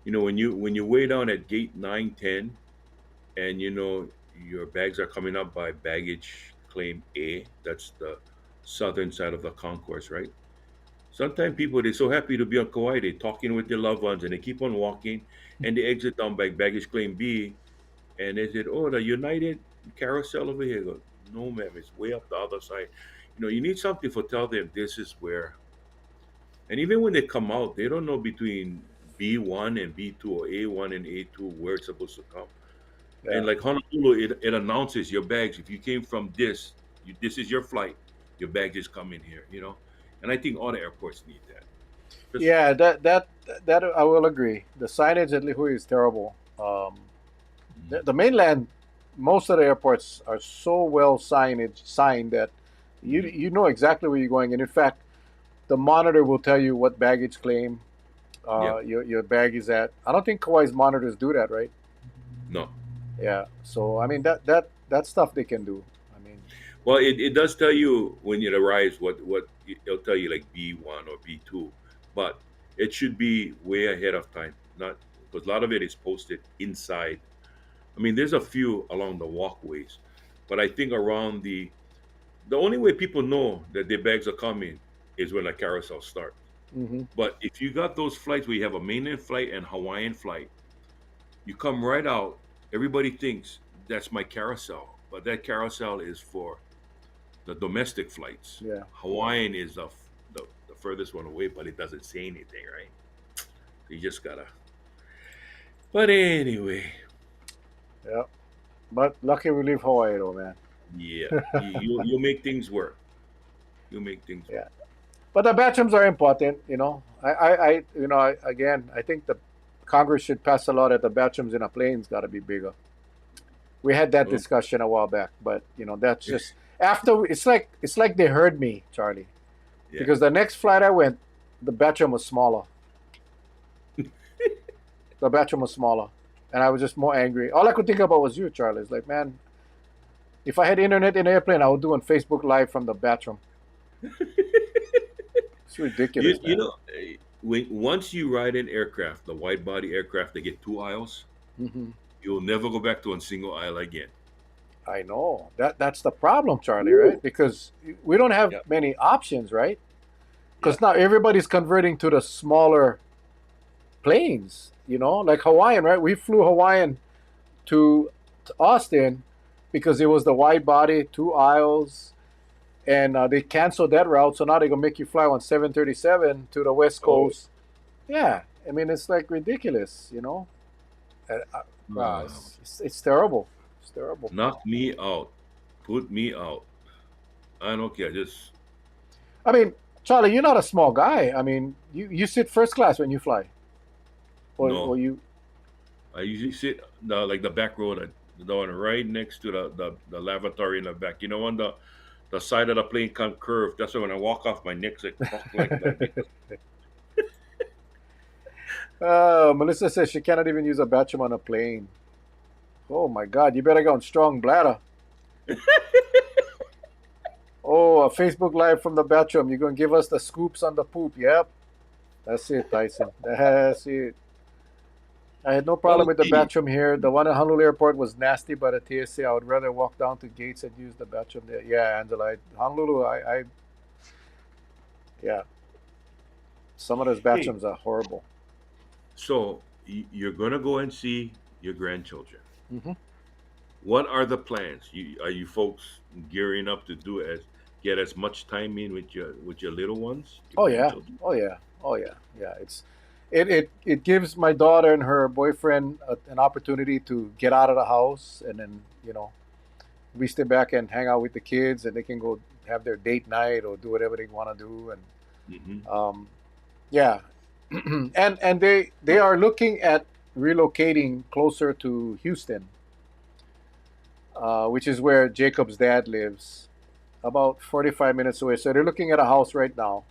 When you weigh down at gate 910, and your bags are coming up by baggage claim A. That's the southern side of the concourse, right? Sometimes people they're so happy to be on Kauai, they're talking with their loved ones, and they keep on walking, and they exit down by baggage claim B, and they said, "Oh, the United carousel over here." I go, no, ma'am, it's way up the other side. You need something for tell them this is where. And even when they come out, they don't know between B1 and B2 or A1 and A2 where it's supposed to come. And Yeah. like Honolulu, it announces your bags. If you came from this is your flight. Your baggage is coming here. And I think all the airports need that. Just Yeah, that I will agree. The signage at Lihue is terrible. The mainland, most of the airports are so well signed that you mhm. you know exactly where you're going, and in fact, the monitor will tell you what baggage claim Yep. your bag is at. I don't think Kauai's monitors do that, right? No. Yeah. So I mean that stuff they can do. I mean, Well, it does tell you when it arrives what it'll tell you like B1 or B2, but it should be way ahead of time. Not because a lot of it is posted inside. I mean, there's a few along the walkways, but I think around the only way people know that their bags are coming is when a carousel starts. hmm But if you got those flights where you have a mainland flight and Hawaiian flight, you come right out. Everybody thinks that's my carousel, but that carousel is for the domestic flights. yeah, Hawaiian is the furthest one away, but it doesn't say anything, right? You just gotta. But anyway, yeah. But lucky we leave Hawaii though, man. yeah, you'll make things work. You'll make things Yeah. work. But the bathrooms are important. Again, I think the Congress should pass a law that the bathrooms in a plane's got to be bigger. We had that Well, discussion a while back, but that's just after. It's like they heard me, Charlie, yeah. because the next flight I went, the bathroom was smaller. The bathroom was smaller, and I was just more angry. All I could think about was you, Charlie. It's like, man, if I had internet in the airplane, I would do on Facebook Live from the bathroom. It's You ridiculous, you man. know when once you ride an aircraft, the wide body aircraft, they get two aisles. hmm You'll never go back to a single aisle again. I know that's the problem, Charlie. Right? Woo! Because we don't have Yep. many options, right? Because Yep. now everybody's converting to the smaller planes. Like Hawaiian, right? We flew Hawaiian to Austin because it was the wide body, two aisles, and they canceled that route. So now they're gonna make you fly on 737 to the West Oh, Coast. Yeah, I mean it's like ridiculous. um, It's terrible. It's terrible. knock me out. Put me out. I don't care. Just I mean, Charlie, you're not a small guy. I mean, you sit first class when you fly, or no. you. I usually sit like the back row, the one right next to the lavatory in the back. On the side of the plane can curve. That's why when I walk off, my neck's like crook like that because Melissa says she cannot even use a bathroom on a plane. Oh my God, you better go on strong bladder. Oh, a Facebook Live from the bathroom. You're gonna give us the scoops on the poop. Yep. That's it, Tyson. That's it. I had no Well, problem with the gee, bathroom here. The one at Honolulu Airport was nasty, but at TSA, I would rather walk down to gates and use the bathroom there. Yeah, Angela, Honolulu, yeah, some of those hey, bathrooms are horrible. so you're gonna go and see your grandchildren. Hmm. What are the plans? Are you folks gearing up to get as much time in with your little ones, your Oh yeah, grandchildren? oh yeah, oh yeah, yeah. It gives my daughter and her boyfriend an opportunity to get out of the house, and then we stay back and hang out with the kids, and they can go have their date night or do whatever they want to do, and Hmm. yeah, and they are looking at relocating closer to Houston, which is where Jacob's dad lives, about 45 minutes away. So they're looking at a house right now,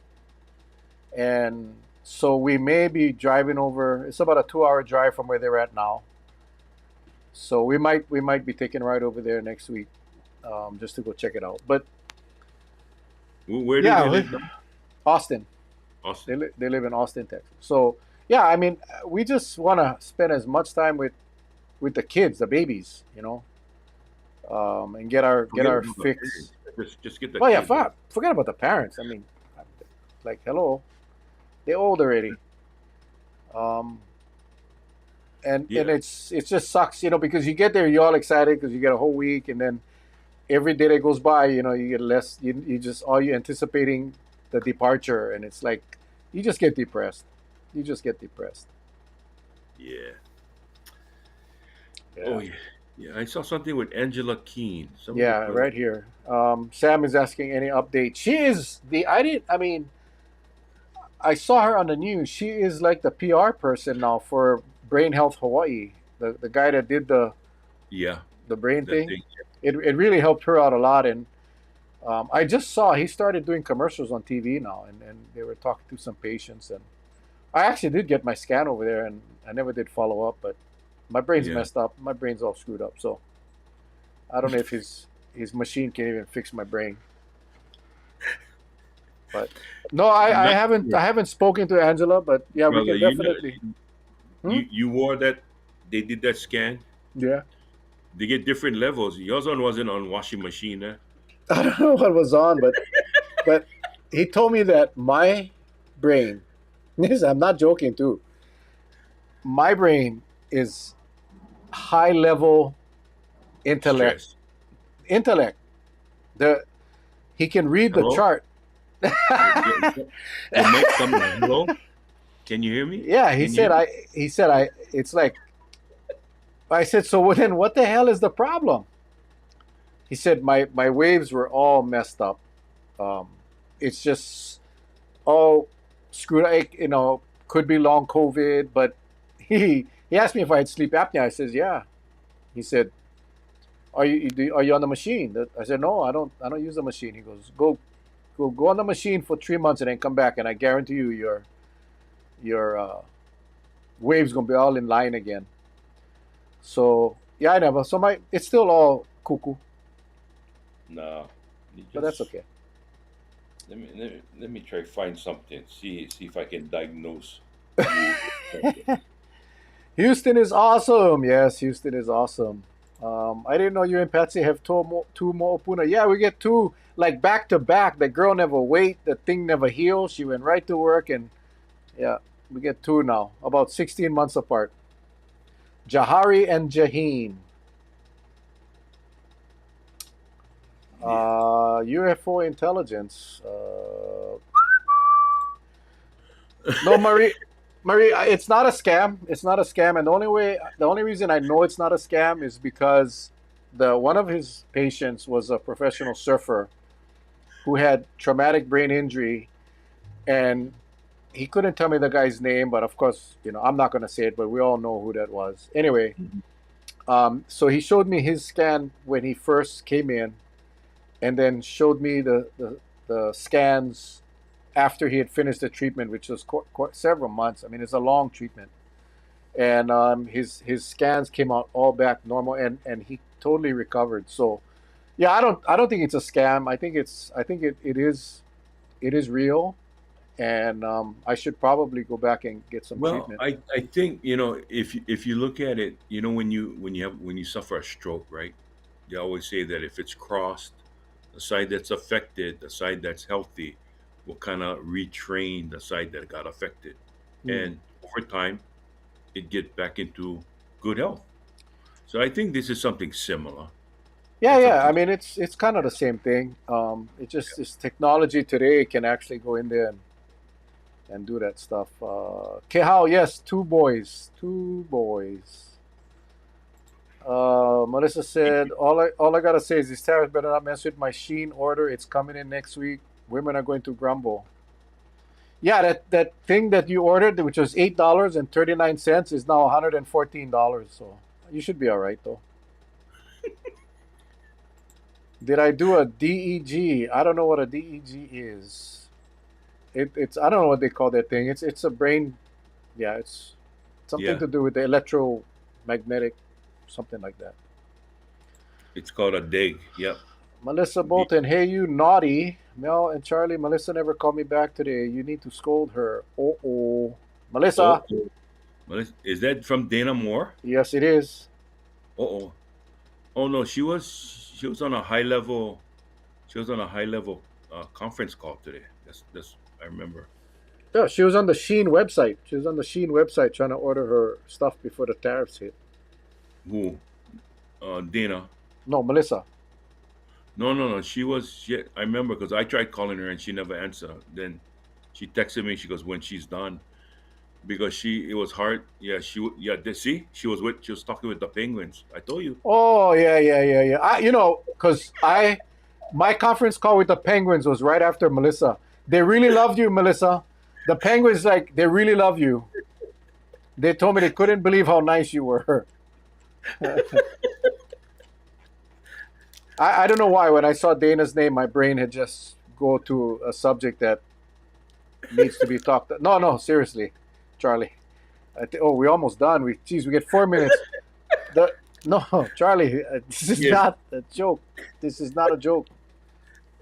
and so we may be driving over. It's about a 2-hour drive from where they're at now. So we might be taking a ride over there next week, just to go check it out. But Where do they yeah, live now? Austin. Austin. They live in Austin, Texas. So yeah, I mean, we just want to spend as much time with the kids, the babies, and get Forget our about the fix. parents. Just get the Oh yeah, kids. forget about the parents. I mean, like hello, they're old already. Um, and Yeah. it just sucks, because you get there, you're all excited because you get a whole week, and then every day that goes by, you get less. You just all you anticipating the departure, and it's like you just get depressed. You just get depressed. Yeah. Oh Yeah. yeah. Yeah. I saw something with Angela Keene. Somebody Yeah, put it. right here. Sam is asking any update. She is the I didn't. I mean, I saw her on the news. She is like the PR person now for Brain Health Hawaii. The guy that did Yeah. the brain That thing. thing. It really helped her out a lot. And I just saw he started doing commercials on TV now, and they were talking to some patients. And I actually did get my scan over there, and I never did follow up, but my brain's Yeah. messed up. My brain's all screwed up. So I don't know if his machine can even fix my brain. But no, I'm I not haven't sure, I haven't spoken to Angela, but yeah, we brother. can definitely. Hmm? You wore that. They did that scan. Yeah. They get different levels. Yours one wasn't on washing machine. Eh? I don't know what was on, but he told me that my brain, this I'm not joking too. My brain is high level intellect. Stress. Intellect. The He can read the Hello. chart. Your mic coming hello. Can you hear me? Yeah, he Can you said hear me? I it's like I said, so then what the hell is the problem? He said my waves were all messed up. Um, it's just all screwed. Could be long COVID, but he asked me if I had sleep apnea. I says yeah. He said, are you on the machine? I said no, I don't use the machine. He goes, go on the machine for 3 months and then come back, and I guarantee you your waves gonna be all in line again. So yeah, I never. So it's still all cuckoo, No. You but that's just okay. let me try find something. See if I can diagnose you with something. Houston is awesome. Yes, Houston is awesome. I didn't know you and Patsy have two more opuna. Yeah, we get two like back to back. The girl never wait. The thing never heals. She went right to work, and yeah, we get two now, about 16 months apart. Jahari and Jaheen. Yeah. UFO intelligence. No, Marie, it's not a scam. It's not a scam, and the only reason I know it's not a scam is because the one of his patients was a professional surfer who had traumatic brain injury, and he couldn't tell me the guy's name, but of course, I'm not going to say it, but we all know who that was. Anyway, Mhm. so he showed me his scan when he first came in, and then showed me the scans after he had finished the treatment, which was several months. I mean, it's a long treatment, and his scans came out all back normal, and he totally recovered. So, yeah, I don't think it's a scam. I think it is real. and I should probably go back and get some Well, treatment. I think if you look at it, when you suffer a stroke, right? They always say that if it's crossed, the side that's affected, the side that's healthy, will kind of retrain the side that got affected, Hmm. and over time, it get back into good health. So I think this is something similar. Yeah, It's yeah. I something, mean, it's kind of the same thing. It just this technology today can actually go in there and do that stuff. Kehao, yes, two boys, two boys. Melissa said, all I gotta say is this tariff better not mess with my Sheen order. It's coming in next week. Women are going to grumble. Yeah, that thing that you ordered, which was $8.39, is now $114. So you should be all right though. Did I do a DEG? I don't know what a DEG is. It's I don't know what they call that thing. It's a brain. Yeah, it's something yeah. to do with the electromagnetic, something like that. It's called a dig. Yep. Melissa D- Bolton, hey you naughty. Mel and Charlie, Melissa never called me back today. You need to scold her. Oh. oh, Melissa, oh. Is that from Dana Moore? yes it is. Oh, oh no, she was on a high level. She was on a high level conference call today. That's I remember. Yeah, she was on the Sheen website. She was on the Sheen website trying to order her stuff before the tariffs hit. Who? Dana. No, Melissa. No, no, no. She was. I remember because I tried calling her and she never answered. Then she texted me. She goes when she's done because she it was hard. Yeah, yeah. See, she was talking with the penguins. I told you. Oh yeah, yeah, yeah, yeah. Cause my conference call with the Penguins was right after Melissa. They really loved you, Melissa. The Penguins they really love you. They told me they couldn't believe how nice you were. I don't know why. When I saw Dana's name, my brain had just go to a subject that needs to be talked. No, no, seriously, Charlie. Oh, we're almost done. We get 4 minutes. The No, Charlie, this is Yes. not a joke. This is not a joke.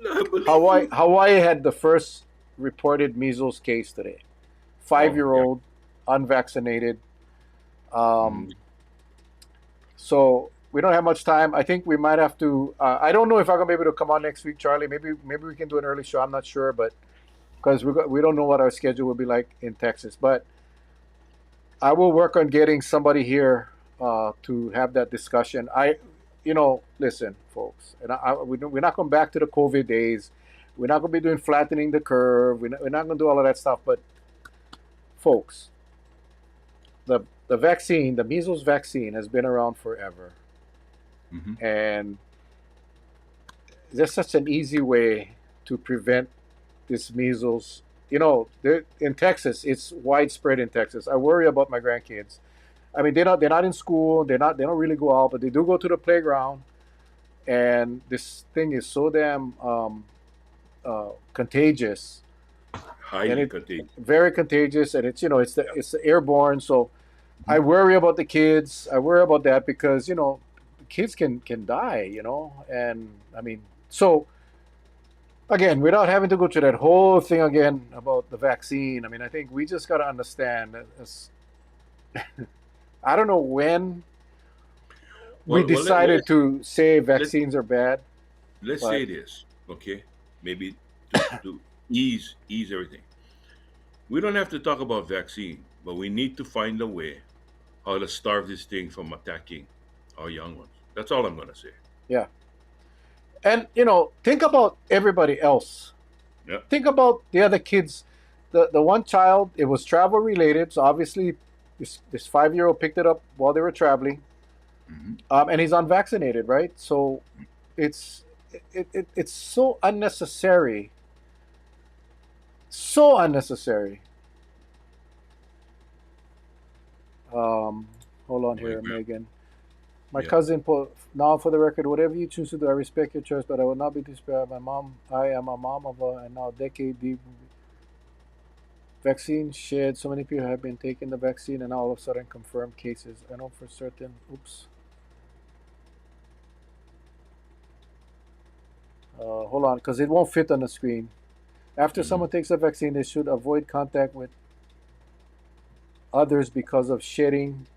No, I believe you. Hawaii had the first reported measles case today. five Oh year yeah. old, unvaccinated. Mm, Um, so we don't have much time. I think we might have to. I don't know if I'm gonna be able to come on next week, Charlie. Maybe we can do an early show. I'm not sure, but because we don't know what our schedule will be like in Texas. But I will work on getting somebody here to have that discussion. Listen, folks, and we're not going back to the COVID days. We're not going to be doing flattening the curve. We're not going to do all of that stuff. But, folks, the vaccine, the measles vaccine, has been around forever, mhm. and there's such an easy way to prevent this measles. In Texas, it's widespread in Texas. I worry about my grandkids. I mean, they're not in school. They don't really go out, but they do go to the playground. And this thing is so damn contagious, and Highly it contagious. very contagious, and it's the airborne. So I worry about the kids. I worry about that because the kids can die. And I mean, so again, without having to go through that whole thing again about the vaccine. I mean, I think we just got to understand that I don't know when we decided to say Let vaccines are bad, let's but say this, okay? Maybe to ease everything. We don't have to talk about vaccine, but we need to find a way how to starve this thing from attacking our young ones. That's all I'm gonna say. yeah. And think about everybody else. Yeah. Think about the other kids. The one child, it was travel related, so obviously this 5-year-old picked it up while they were traveling, Hmm. and he's unvaccinated, right? So it's it's so unnecessary, so unnecessary. Hold on My here, grand, Megan. My yeah. cousin put now for the record, whatever you choose to do, I respect your choice, but I will not be disparaged. My mom, I am a mom of a and now decade deep vaccine shared. So many people have been taking the vaccine and now all of a sudden confirmed cases. I know for certain. Oops. Hold on, because it won't fit on the screen. After Mm-hmm. someone takes a vaccine, they should avoid contact with others because of shedding.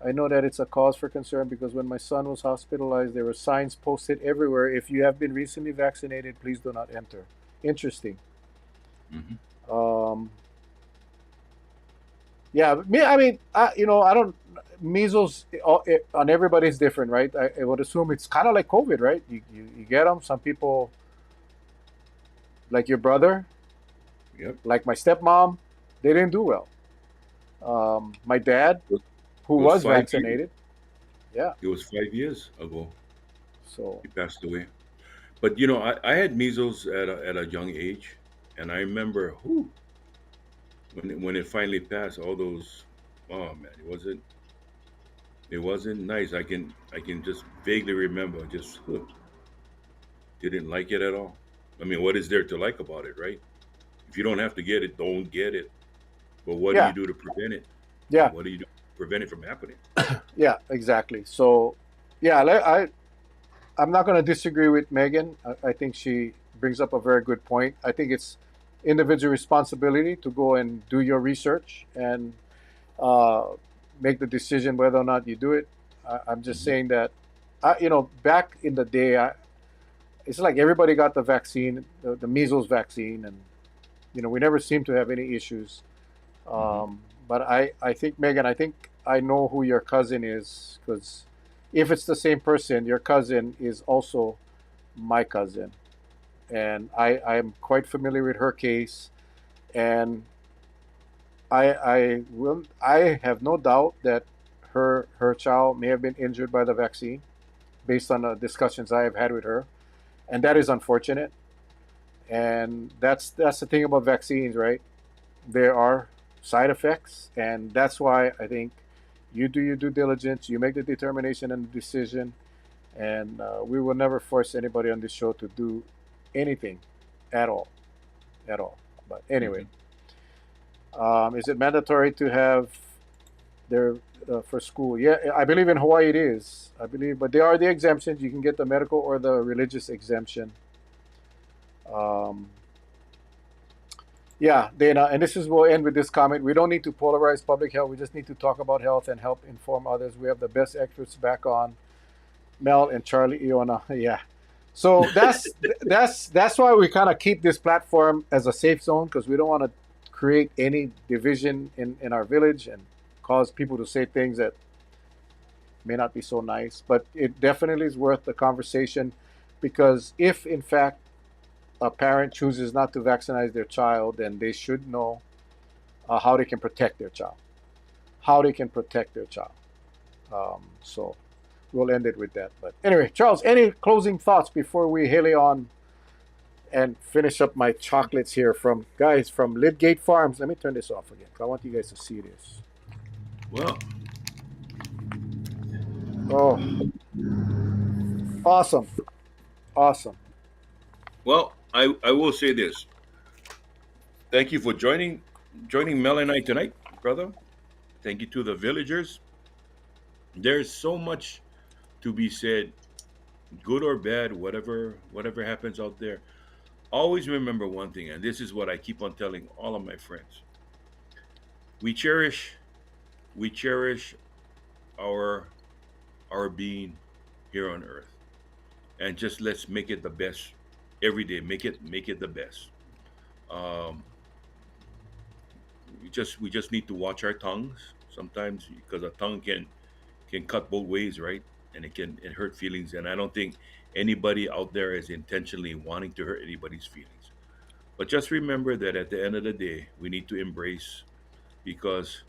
I know that it's a cause for concern because when my son was hospitalized, there were signs posted everywhere. If you have been recently vaccinated, please do not enter. Interesting. Mm-hmm. Um, yeah, me. I mean, I don't. Measles on everybody is different, right? I would assume it's kind of like COVID, right? You get them. Some people, like your brother, Yep. like my stepmom, they didn't do well. My dad, It who was was 5 years. vaccinated, yeah. It was 5 years ago. So He passed away. But you know, I had measles at a young age, and I remember when it finally passed, all those, oh man, it wasn't nice. I can just vaguely remember, just didn't like it at all. I mean, what is there to like about it, right? If you don't have to get it, don't get it. But what do you yeah, do to prevent it? yeah, What do you do to prevent it from happening? yeah, exactly. So yeah, I'm not going to disagree with Megan. I think she brings up a very good point. I think it's individual responsibility to go and do your research and uh, make the decision whether or not you do it. I'm just Hmm. saying that, back in the day, it's like everybody got the vaccine, the measles vaccine, and we never seemed to have any issues. Hmm. But I think Megan, I think I know who your cousin is because if it's the same person, your cousin is also my cousin, and I am quite familiar with her case, and I have no doubt that her child may have been injured by the vaccine based on the discussions I have had with her, and that is unfortunate. And that's the thing about vaccines, right? There are side effects, and that's why I think you do your due diligence, you make the determination and the decision, and we will never force anybody on this show to do anything at all, at all. But anyway, Hmm. is it mandatory to have their for school? Yeah, I believe in Hawaii it is. I believe, but there are the exemptions. You can get the medical or the religious exemption. Um, Yeah, Dana, and this is we'll end with this comment. We don't need to polarize public health. We just need to talk about health and help inform others. We have the best experts back on, Mel and Charlie Iona. Yeah. So that's why we kind of keep this platform as a safe zone because we don't want to create any division in our village and cause people to say things that may not be so nice. But it definitely is worth the conversation because if in fact a parent chooses not to vaccinate their child, then they should know how they can protect their child. How they can protect their child. So we'll end it with that. But anyway, Charles, any closing thoughts before we heli on and finish up my chocolates here from guys from Lidgate Farms? Let me turn this off again because I want you guys to see this. Well, Oh, awesome. Awesome. well, I will say this. Thank you for joining Mel and I tonight, brother. Thank you to the villagers. There's so much to be said, good or bad, whatever happens out there. Always remember one thing, and this is what I keep on telling all of my friends. We cherish we cherish our our being here on earth. And just let's make it the best every day. Make it the best. Um, we just need to watch our tongues sometimes because a tongue can cut both ways, right? And it hurt feelings. And I don't think anybody out there is intentionally wanting to hurt anybody's feelings. But just remember that at the end of the day, we need to embrace because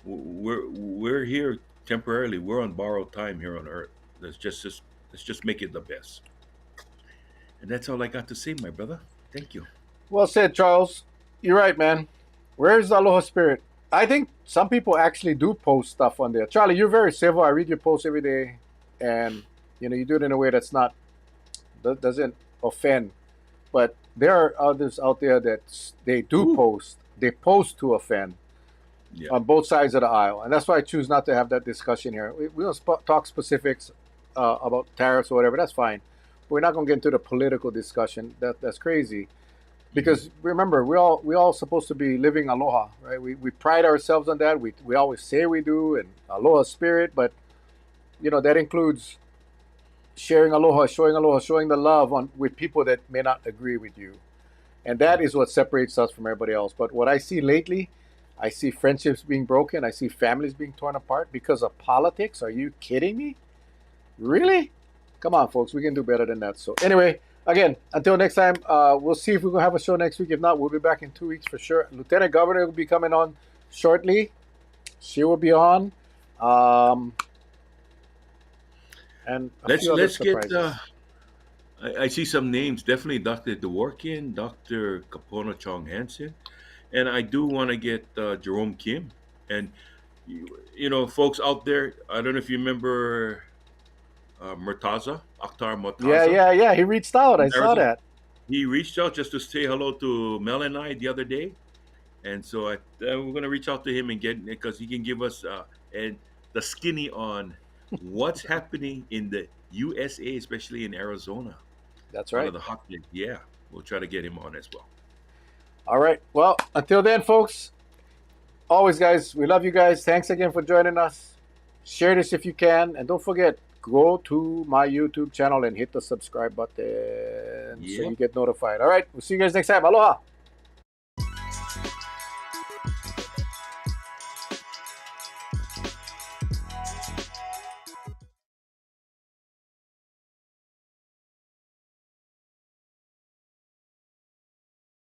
we're here temporarily. We're on borrowed time here on Earth. Let's just make it the best. And that's all I got to say, my brother. Thank you. Well said, Charles. You're right, man. Where's the Aloha Spirit? I think some people actually do post stuff on there. Charlie, you're very civil. I read your posts every day, and you do it in a way that's not that doesn't offend. But there are others out there that they do Ooh, post. They post to offend yeah. on both sides of the aisle, and that's why I choose not to have that discussion here. We don't talk specifics about tariffs or whatever. That's fine. We're not going to get into the political discussion. That's crazy. because remember, we all supposed to be living aloha, right? We pride ourselves on that. We always say we do, and aloha spirit, but that includes sharing aloha, showing the love on with people that may not agree with you, and that is what separates us from everybody else. But what I see lately, I see friendships being broken. I see families being torn apart because of politics. Are you kidding me? Really? Come on, folks. We can do better than that. So anyway, again, until next time, we'll see if we're going to have a show next week. If not, we'll be back in 2 weeks for sure. Lieutenant Governor will be coming on shortly. She will be on. And let's get. I see some names. Definitely Dr. Dworkin, Dr. Kapono Chong Hansen, and I do want to get Jerome Kim. And folks out there, I don't know if you remember Murtaza, Akhtar Murtaza. Yeah. He reached out. I saw that. He reached out just to say hello to Mel and I the other day, and so we're going to reach out to him and get, because he can give us and the skinny on what's happening in the USA, especially in Arizona. That's right. One of the hot things. Yeah, we'll try to get him on as well. All right. Well, until then, folks, always, guys, we love you guys. Thanks again for joining us. Share this if you can. And don't forget, go to my YouTube channel and hit the subscribe button so you get notified. All right. We'll see you guys next time. Aloha.